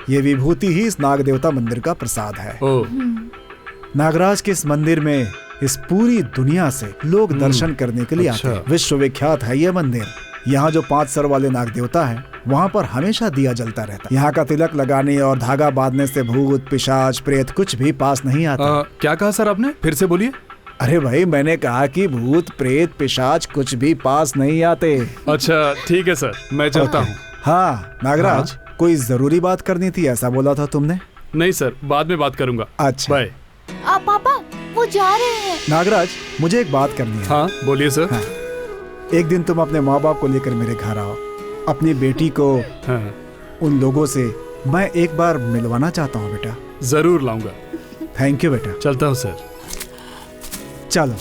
ये विभूति ही इस नाग देवता मंदिर का प्रसाद है। ओह। नागराज के इस मंदिर में इस पूरी दुनिया से लोग दर्शन करने के लिए आते हैं। विश्वविख्यात है ये मंदिर। यहाँ जो 5 सर वाले नाग देवता हैं, वहाँ पर हमेशा दिया जलता रहता है। यहाँ का तिलक लगाने और धागा बांधने से भूत, पिशाच, प्रेत कुछ भी पास नहीं आता। क्या कहा सर आपने? फिर से बोलिए। अरे भाई, मैंने कहा कि भूत, प्रेत, पिशाच कुछ भी पास नहीं आते। अच्छा ठीक है सर, मैं चलता हूँ। हाँ नागराज, कोई जरूरी बात करनी थी ऐसा बोला था तुमने? नहीं सर, बाद में बात करूंगा। अच्छा बाय। पापा वो जा रहे हैं। नागराज, मुझे एक बात करनी है। हाँ बोलिए सर। हाँ। एक दिन तुम अपने माँ बाप को लेकर मेरे घर आओ। अपनी बेटी को उन लोगों से मैं एक बार मिलवाना चाहता हूँ बेटा। जरूर लाऊंगा। थैंक यू बेटा। चलता हूँ सर। चलो।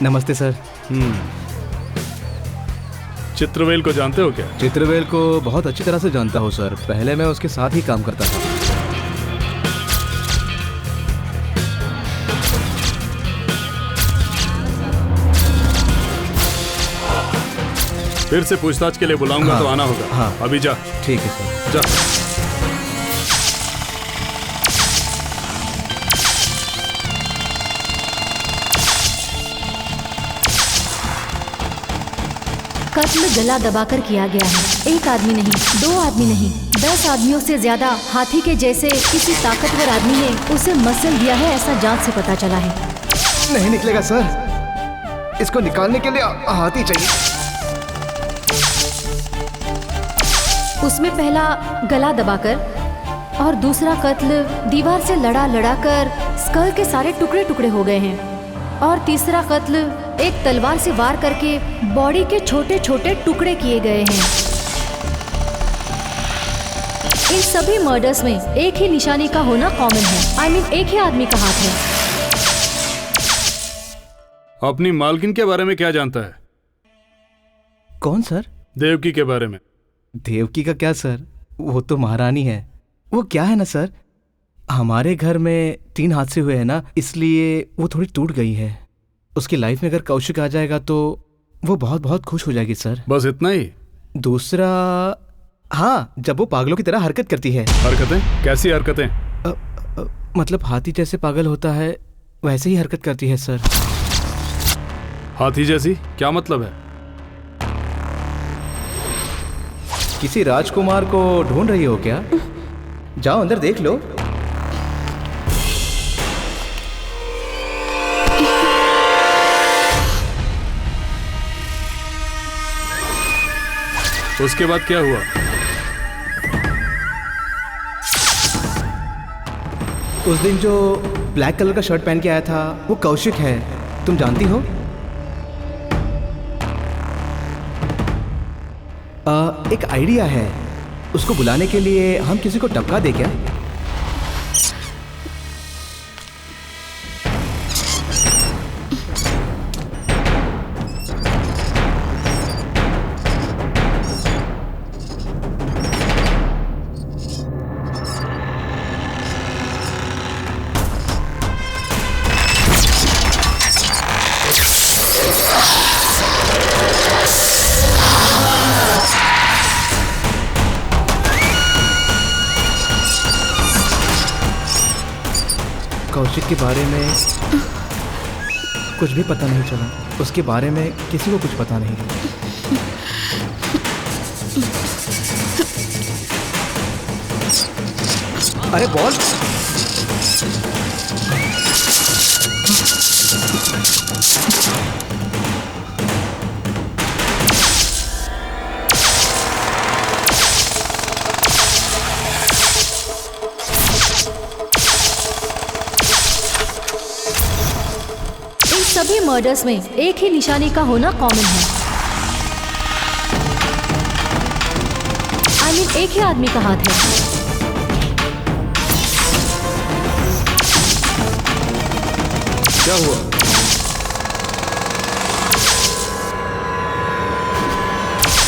नमस्ते सर। चित्रवेल को जानते हो क्या? चित्रवेल को बहुत अच्छी तरह से जानता हूँ सर। पहले मैं उसके साथ ही काम करता था। फिर से पूछताछ के लिए बुलाऊंगा तो आना होगा। हाँ। अभी जा। ठीक है सर। जा। कत्ल गला दबाकर किया गया है। एक आदमी नहीं, 2 आदमी नहीं, 10 आदमियों से ज्यादा हाथी के जैसे किसी ताकतवर आदमी ने उसे मसल दिया है, ऐसा जांच से पता चला है। नहीं निकलेगा सर। इसको निकालने के लिए हाथी चाहिए। उसमें पहला गला दबाकर और दूसरा कत्ल दीवार से लड़ा कर स्कल के सारे टुकड़े टुकड़े हो गए हैं, और तीसरा कत्ल एक तलवार से वार करके बॉडी के छोटे छोटे टुकड़े किए गए हैं। इन सभी मर्डर्स में एक ही निशानी का होना कॉमन है। आई मीन एक ही आदमी का हाथ है। अपनी मालकिन के बारे में क्या जानता है? कौन सर? देवकी के बारे में। देवकी का क्या सर? वो तो महारानी है। वो क्या है ना सर, हमारे घर में 3 हादसे हुए हैं ना, इसलिए वो थोड़ी टूट गई है। उसकी लाइफ में अगर कौशिक आ जाएगा तो वो बहुत बहुत खुश हो जाएगी सर। बस इतना ही? दूसरा, हाँ, जब वो पागलों की तरह हरकत करती है। हरकतें? कैसी हरकतें? मतलब हाथी जैसे पागल होता है वैसे ही हरकत करती है सर। हाथी जैसी? क्या मतलब है? किसी राजकुमार को ढूंढ रही हो क्या? जाओ अंदर देख लो। उसके बाद क्या हुआ? उस दिन जो ब्लैक कलर का शर्ट पहन के आया था वो कौशिक है, तुम जानती हो? एक आइडिया है, उसको बुलाने के लिए हम किसी को टपका दे क्या? कौशिक के बारे में कुछ भी पता नहीं चला, उसके बारे में किसी को कुछ पता नहीं। अरे बॉल, सभी मर्डर्स में एक ही निशानी का होना कॉमन है। I mean, एक ही आदमी का हाथ है। क्या हुआ?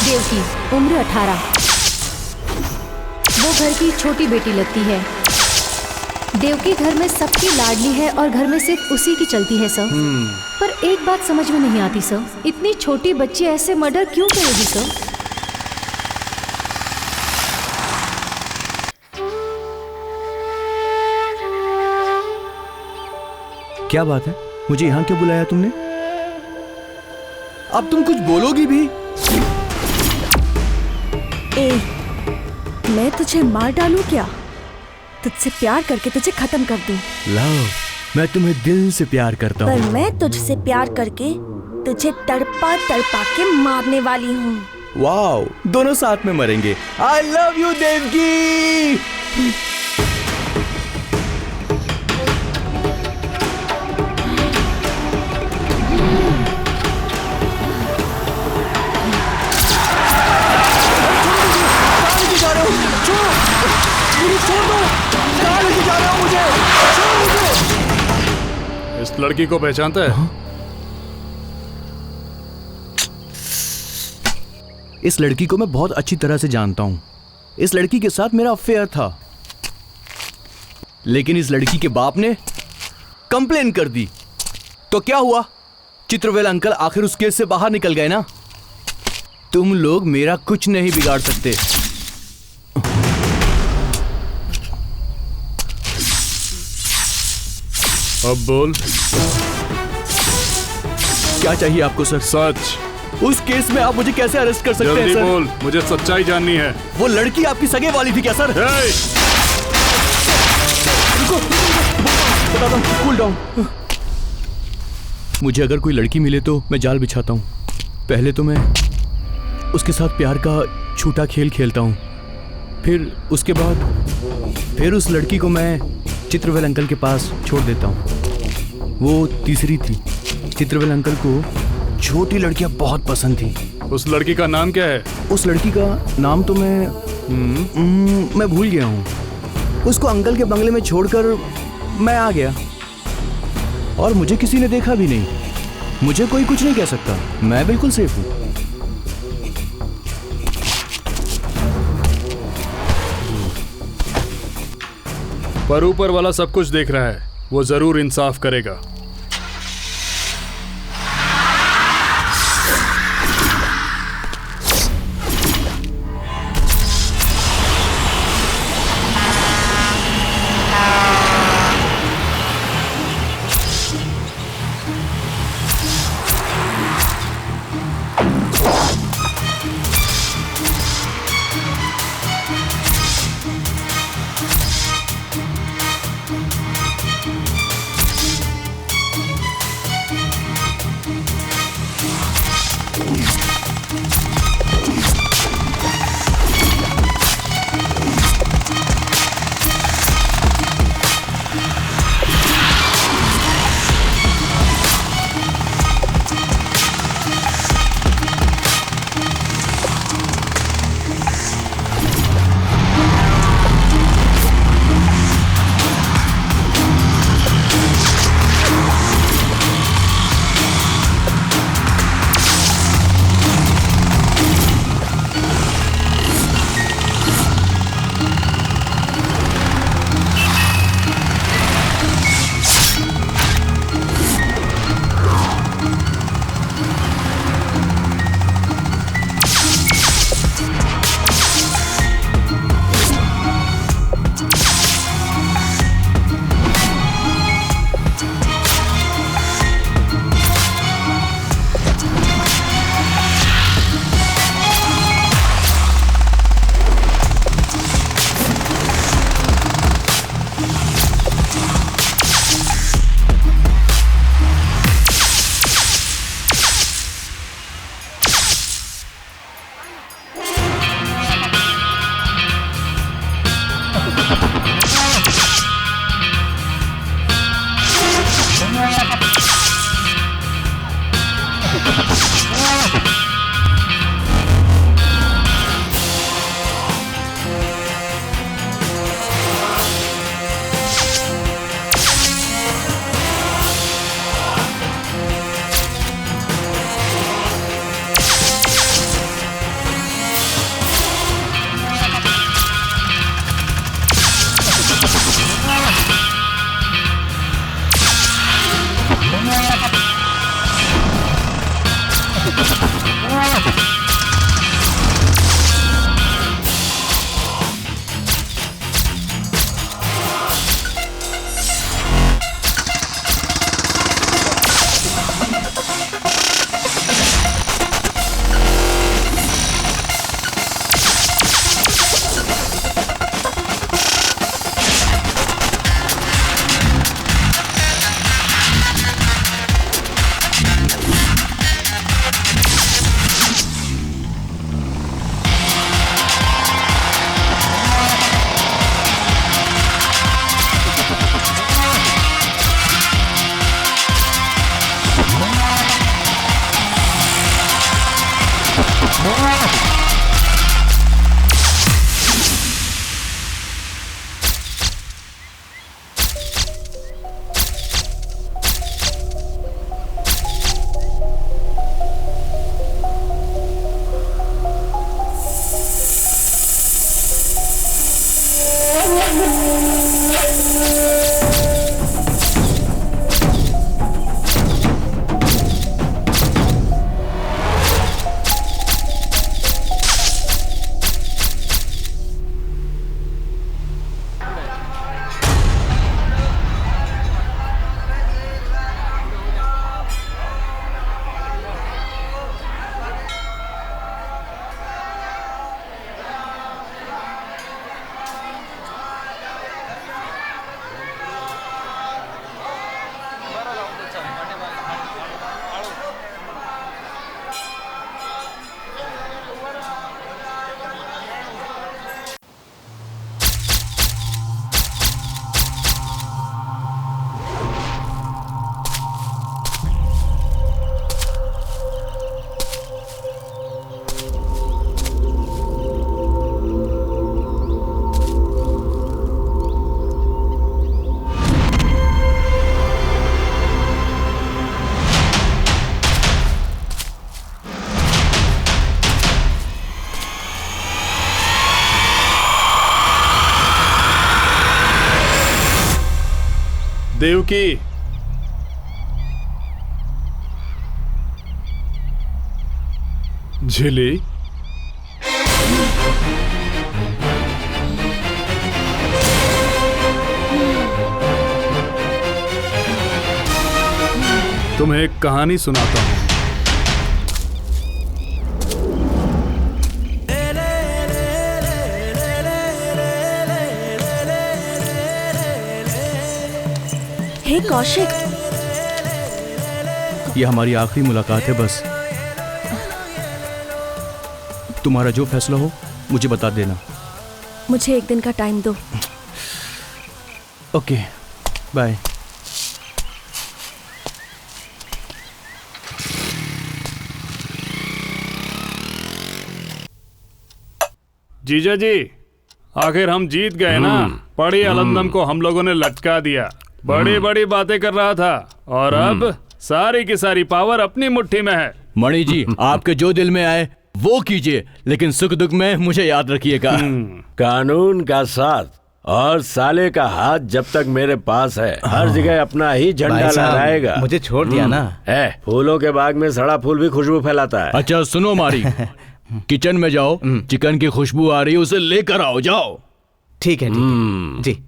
देवकी, उम्र 18। वो घर की छोटी बेटी लगती है। देवकी घर में सबकी लाडली है और घर में सिर्फ उसी की चलती है सर। पर एक बात समझ में नहीं आती सर, इतनी छोटी बच्ची ऐसे मर्डर क्यों करेगी सर? क्या बात है, मुझे यहाँ क्यों बुलाया तुमने? अब तुम कुछ बोलोगी भी? मैं तुझे मार डालूं क्या? तुझसे प्यार करके तुझे खत्म कर दूं। लव, मैं तुम्हें दिल से प्यार करता पर हूँ। मैं तुझसे प्यार करके तुझे तड़पा तड़पा के मारने वाली हूँ। वाओ, दोनों साथ में मरेंगे। I love you, Devaki. इस लड़की को पहचानता है? इस लड़की को मैं बहुत अच्छी तरह से जानता हूँ। इस लड़की के साथ मेरा अफेयर था, लेकिन इस लड़की के बाप ने कंप्लेन कर दी। तो क्या हुआ? चित्रवेल अंकल आखिर उस केस से बाहर निकल गए ना। तुम लोग मेरा कुछ नहीं बिगाड़ सकते। अब बोल, क्या चाहिए आपको सर? सच। उस केस में आप मुझे कैसे अरेस्ट कर सकते हैं जल्दी सर? बोल, मुझे सच्चाई जाननी है। वो लड़की आपकी सगे वाली थी क्या सर? बताता हूँ, कूल डाउन। मुझे अगर कोई लड़की मिले तो मैं जाल बिछाता हूँ। पहले तो मैं उसके साथ प्यार का छूटा खेल खेलता हूँ, फिर उसके बाद उस लड़की को मैं चित्रवेल अंकल के पास छोड़ देता हूँ। वो तीसरी थी। चित्रवेल अंकल को छोटी लड़कियाँ बहुत पसंद थी। उस लड़की का नाम क्या है? उस लड़की का नाम तो मैं भूल गया हूँ। उसको अंकल के बंगले में छोड़कर मैं आ गया और मुझे किसी ने देखा भी नहीं। मुझे कोई कुछ नहीं कह सकता, मैं बिल्कुल सेफ हूँ। पर ऊपर वाला सब कुछ देख रहा है, वो जरूर इंसाफ करेगा। देवकी, झिली, तुम्हें एक कहानी सुनाता हूं। हे कौशिक, ये हमारी आखिरी मुलाकात है। बस तुम्हारा जो फैसला हो मुझे बता देना। मुझे एक दिन का टाइम दो। Okay, bye. जीजा जी, आखिर हम जीत गए ना। पड़ी अलंदम को हम लोगों ने लटका दिया। बड़ी बड़ी बातें कर रहा था और अब सारी की सारी पावर अपनी मुट्ठी में है। मणि जी, आपके जो दिल में आए वो कीजिए, लेकिन सुख दुख में मुझे याद रखिएगा। कानून का साथ और साले का हाथ जब तक मेरे पास है, हर जगह अपना ही झंडा लहराएगा। मुझे छोड़ दिया ना। फूलों के बाग में सड़ा फूल भी खुशबू फैलाता है। अच्छा सुनो मारी, किचन में जाओ, चिकन की खुशबू आ रही है, उसे लेकर आओ। जाओ। ठीक है जी।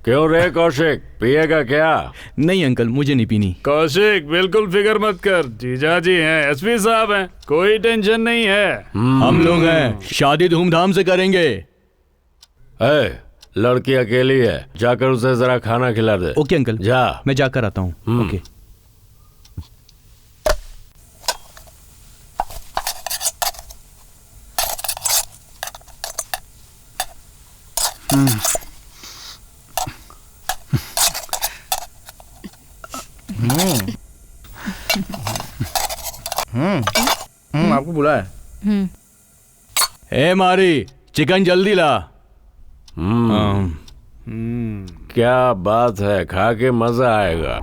क्यों रे कौशिक, पिएगा क्या? नहीं अंकल, मुझे नहीं पीनी। कौशिक, बिल्कुल फिक्र मत कर। जीजा जी हैं, एसपी साहब हैं, कोई टेंशन नहीं है। हम लोग हैं, शादी धूमधाम से करेंगे। लड़की अकेली है, जाकर उसे जरा खाना खिला दे। ओके अंकल, जा। मैं जाकर आता हूँ। ओके। आपको बुलाया। ए मारी, चिकन जल्दी ला। क्या बात है, खा के मजा आएगा।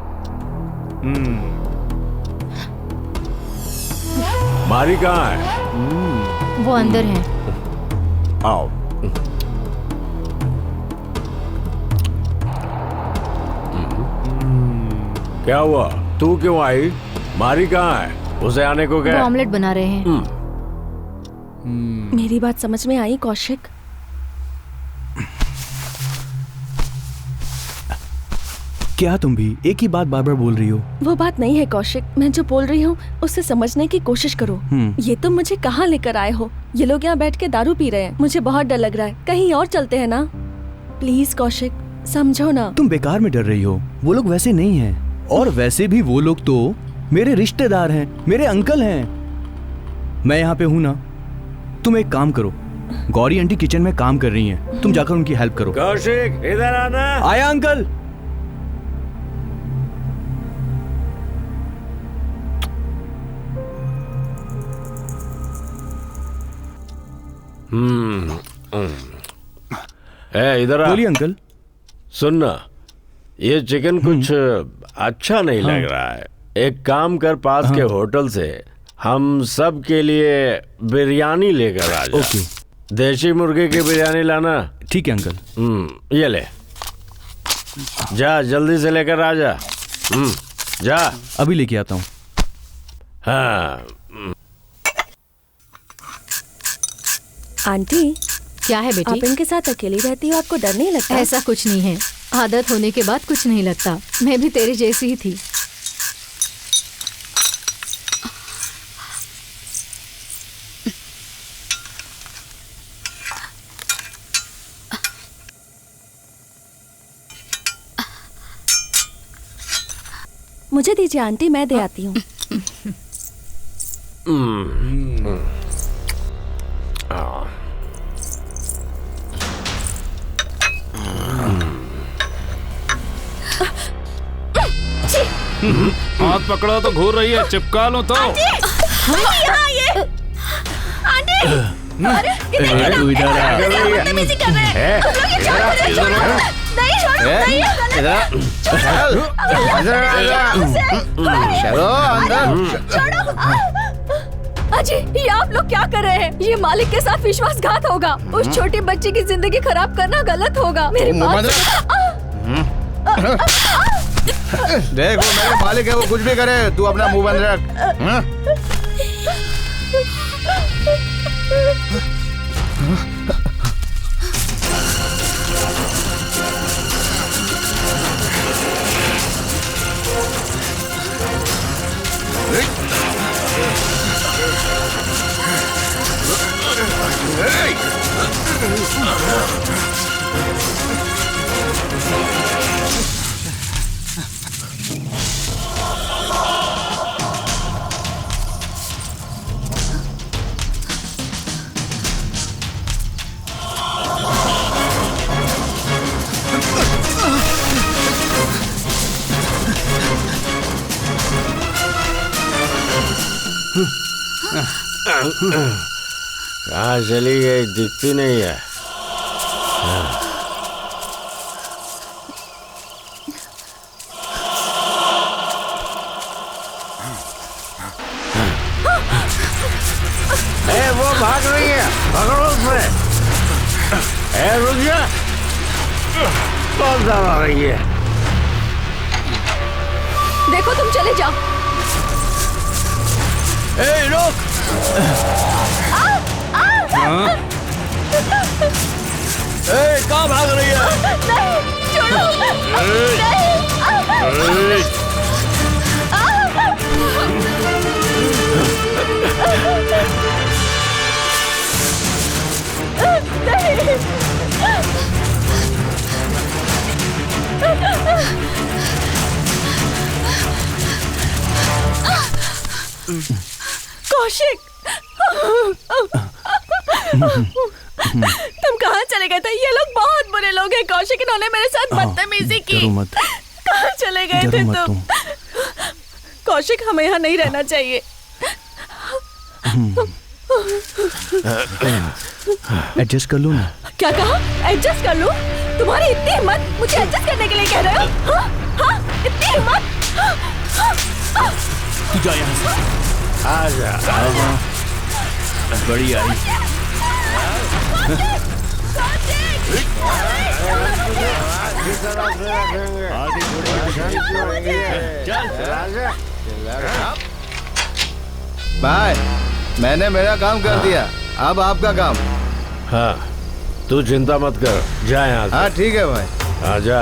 मारी कहाँ है? वो अंदर है। आओ। क्या हुआ, तू क्यों आई? मारी कहाँ है? उसे आने को क्या? वो ऑमलेट बना रहे हैं। मेरी बात समझ में आई कौशिक? क्या तुम भी एक ही बात बार बार बोल रही हो? वो बात नहीं है कौशिक, मैं जो बोल रही हूँ उससे समझने की कोशिश करो। ये तुम मुझे कहाँ लेकर आए हो? ये लोग यहाँ बैठ के दारू पी रहे हैं, मुझे बहुत डर लग रहा है। कहीं और चलते हैं ना? प्लीज कौशिक, समझो ना। तुम बेकार में डर रही हो, वो लोग वैसे नहीं हैं। और वैसे भी वो लोग तो मेरे रिश्तेदार हैं, मेरे अंकल हैं। मैं यहाँ पे हूँ ना। तुम एक काम करो, गौरी आंटी किचन में काम कर रही हैं, तुम जाकर उनकी हेल्प करो। कौशिक, इधर आना। आया अंकल। इधर आ। बोलिए अंकल। सुनना, ये चिकन कुछ अच्छा नहीं लग रहा है। एक काम कर, पास के होटल से हम सब के लिए बिरयानी लेकर आ जा। ओके। देशी मुर्गे की बिरयानी लाना। ठीक है अंकल। ये ले जा, जल्दी से लेकर आ जा। जा, अभी लेके आता हूँ। हाँ। आंटी, क्या है बेटी? आप इनके साथ अकेली रहती हो, आपको डर नहीं लगता? ऐसा कुछ नहीं है, आदत होने के बाद कुछ नहीं लगता। मैं भी तेरी जैसी ही थी। मुझे दीजिए आंटी, मैं दे आती हूँ। हाथ पकड़ो तो घूर रही है, चिपका लो तो। यहाँ ये आंटी, अरे तू इधर आ। बदतमीजी कर रहे हैं। तुम लोग ये क्या कर रहे हो? छोड़ो, नहीं छोड़ो, नहीं अजी, ये आप लोग क्या कर रहे हैं? ये मालिक के साथ विश्वासघात होगा। उस छोटी बच्ची की जिंदगी खराब करना गलत होगा। मेरी बात देख, वो मेरे मालिक है, वो कुछ भी करे, तू अपना मुंह बंद रख। कहाँ चली गई, दिखती नहीं है। वो भाग रही है, पकड़ो उसे। रुक जा, बहुत ज्यादा रही है। देखो, तुम चले जाओ। रुक। कहाँ भाग रही है? नहीं, छोड़ो, नहीं। कौशिक, तुम कहाँ चले गए थे? ये लोग बहुत बुरे लोग हैं कौशिक, इन्होंने मेरे साथ बदतमीजी की। डरो मत। कहाँ चले गए थे तुम? कौशिक, हमें यहाँ नहीं रहना चाहिए। एडजस्ट कर लूँ ना? क्या कहा? एडजस्ट कर लूँ? तुम्हारी इतनी हिम्मत, मुझे एडजस्ट करने के लिए कह रहे हो? हाँ, इतनी हिम्मत? तू जा यहाँ से। आजा, बड़ी आई। भाई, मैंने मेरा काम कर दिया, अब आपका काम। हाँ, तू चिंता मत कर, जा यहाँ से। हाँ ठीक है भाई। आजा।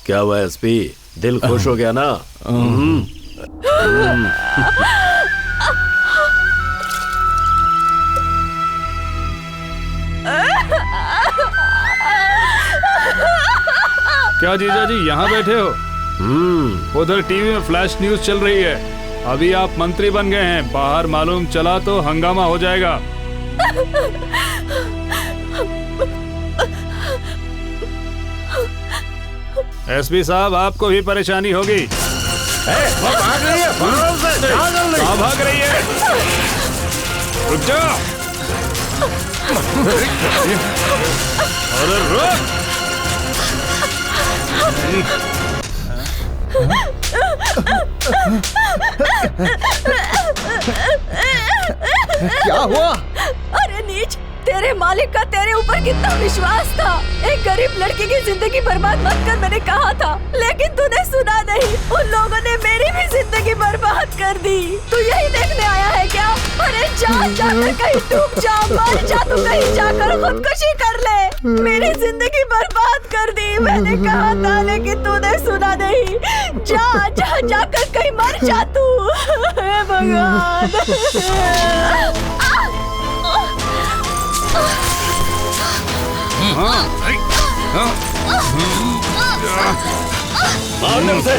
क्या हुआ एसपी, दिल खुश हो गया ना? क्या जीजा जी यहाँ बैठे हो? उधर टीवी में फ्लैश न्यूज चल रही है। अभी आप मंत्री बन गए हैं, बाहर मालूम चला तो हंगामा हो जाएगा। एसपी साहब, आपको भी परेशानी होगी। वो भाग रही है, भागो से, कहाँ भाग रही है? रुक जाओ। अरे रुक। क्या हुआ? अरे नीच, तेरे मालिक का तेरे ऊपर कितना विश्वास था। एक गरीब लड़की की जिंदगी बर्बाद मत कर मैंने कहा था, लेकिन तूने सुना नहीं। उन लोगों ने मेरी भी जिंदगी बर्बाद कर दी। तू यही देखने आया है क्या? अरे जा जाकर कहीं डूब जा, मर जा, तू कहीं जाकर खुदकुशी कर ले। मेरी जिंदगी बर्बाद कर दी मैंने कहा था, लेकिन तूने सुना नहीं। जा जा जाकर कहीं मर जा तू। हे भगवान। मारने उसे।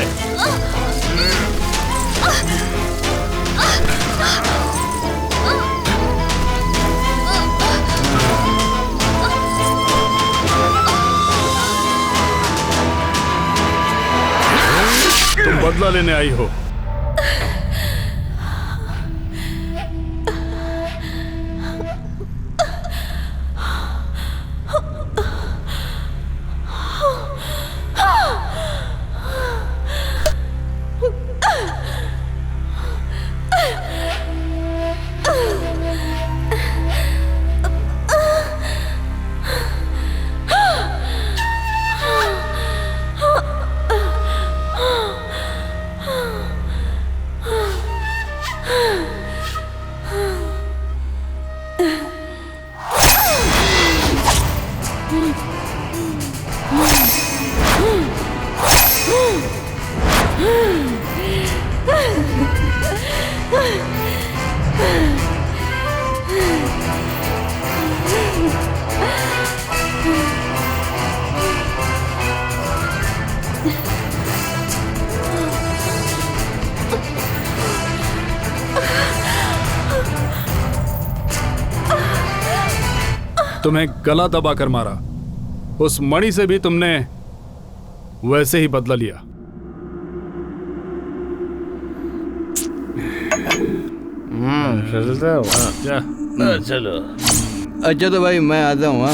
तुम बदला लेने आई हो। तुम्हें गला दबाकर मारा। उस मणि से भी तुमने वैसे ही बदला लिया। चलो। अच्छा तो भाई मैं आता हूँ।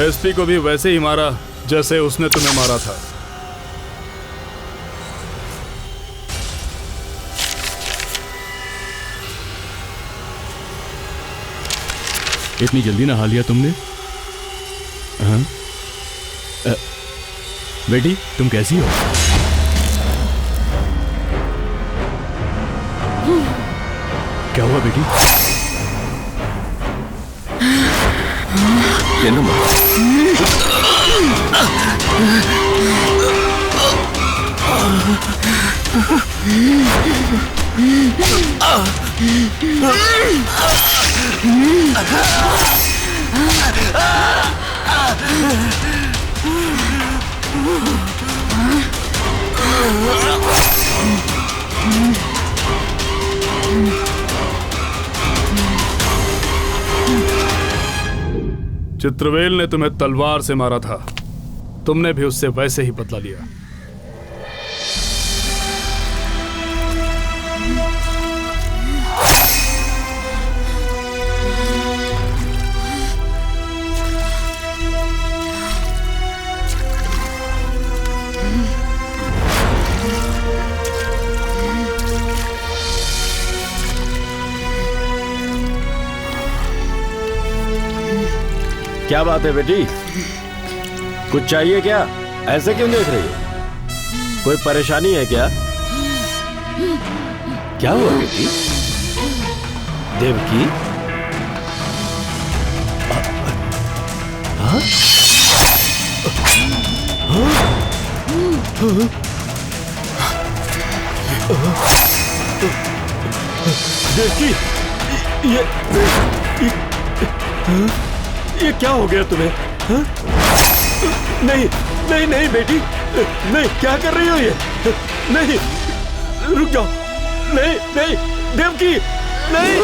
एसपी को भी वैसे ही मारा जैसे उसने तुम्हें मारा था। इतनी जल्दी नहा लिया तुमने? हाँ? बेटी तुम कैसी हो? क्या हुआ बेटी? चित्रवेल ने तुम्हें तलवार से मारा था, तुमने भी उससे वैसे ही बदला लिया। क्या बात है बेटी, कुछ चाहिए क्या? ऐसे क्यों देख रही हो? कोई परेशानी है क्या? क्या हुआ बेटी? देवकी? हाँ? देवकी, ये क्या हो गया तुम्हें? हाँ? नहीं नहीं नहीं बेटी, नहीं, क्या कर रही हो ये? नहीं, रुक जाओ। नहीं नहीं देवकी, नहीं।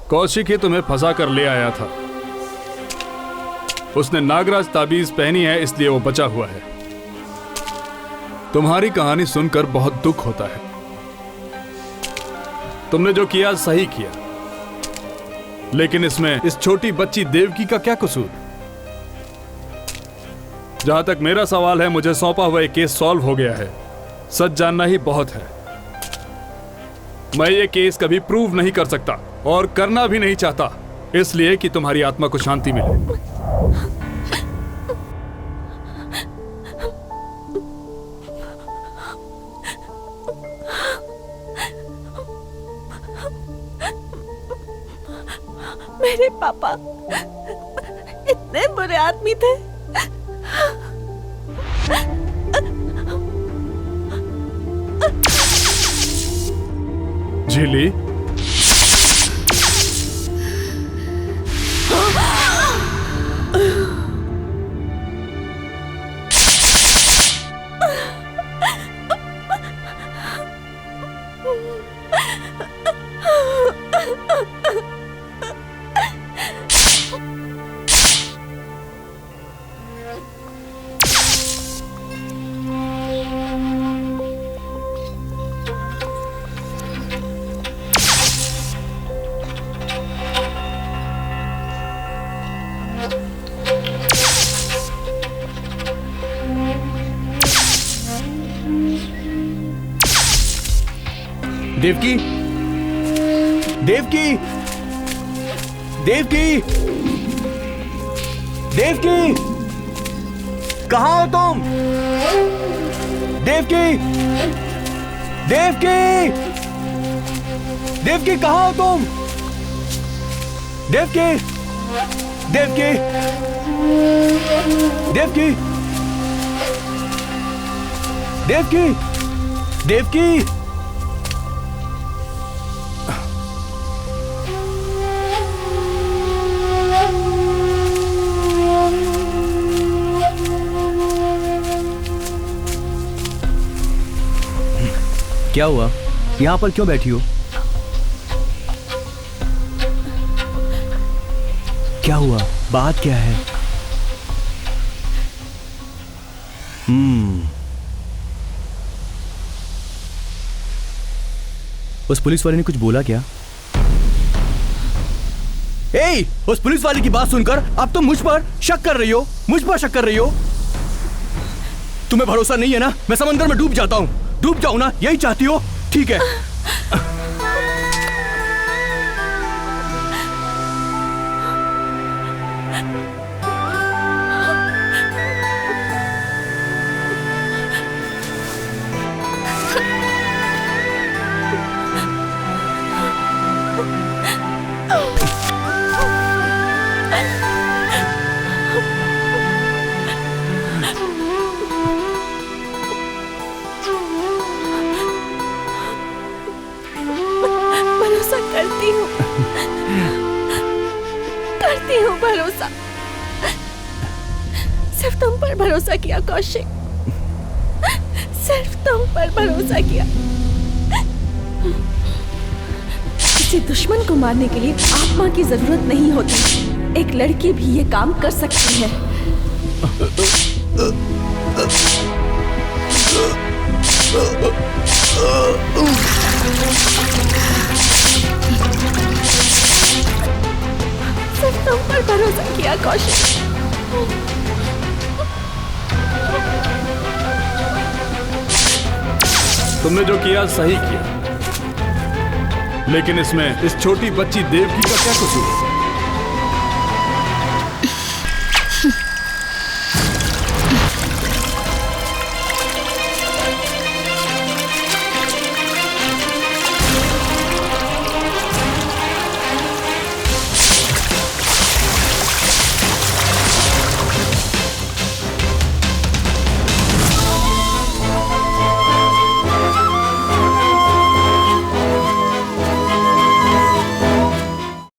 कौशिक ही तुम्हें फंसा कर ले आया था। उसने नागराज ताबीज पहनी है, इसलिए वो बचा हुआ है। तुम्हारी कहानी सुनकर बहुत दुख होता है। तुमने जो किया सही किया, लेकिन इसमें इस छोटी बच्ची देवकी का क्या कसूर? जहां तक मेरा सवाल है, मुझे सौंपा हुआ एक केस सॉल्व हो गया है। सच जानना ही बहुत है। मैं ये केस कभी प्रूव नहीं कर सकता और करना भी नहीं चाहता, इसलिए कि तुम्हारी आत्मा को शांति मिले। मेरे पापा इतने बुरे आदमी थे। झिली, देवकी, देवकी, देवकी, देवकी, कहाँ हो तुम? देवकी, देवकी, देवकी, कहाँ हो तुम? देवकी, देवकी, देवकी, देवकी, देवकी। क्या हुआ? यहाँ पर क्यों बैठी हो? क्या हुआ? बात क्या है? उस पुलिस वाले ने कुछ बोला क्या? ए, उस पुलिस वाले की बात सुनकर अब तुम मुझ पर शक कर रही हो? मुझ पर शक कर रही हो? तुम्हें भरोसा नहीं है ना? मैं समंदर में डूब जाता हूँ। डूब जाऊं ना, यही चाहती हो? ठीक है। करती हूँ भरोसा। सिर्फ तुम पर भरोसा किया कौशिक, सिर्फ तुम पर भरोसा किया। किसी दुश्मन को मारने के लिए आत्मा की जरूरत नहीं होती। एक लड़की भी ये काम कर सकती है। सिर्फ तुम पर भरोसा किया कौशिक। तुमने जो किया सही किया, लेकिन इसमें इस छोटी बच्ची देवकी का क्या कसूर है?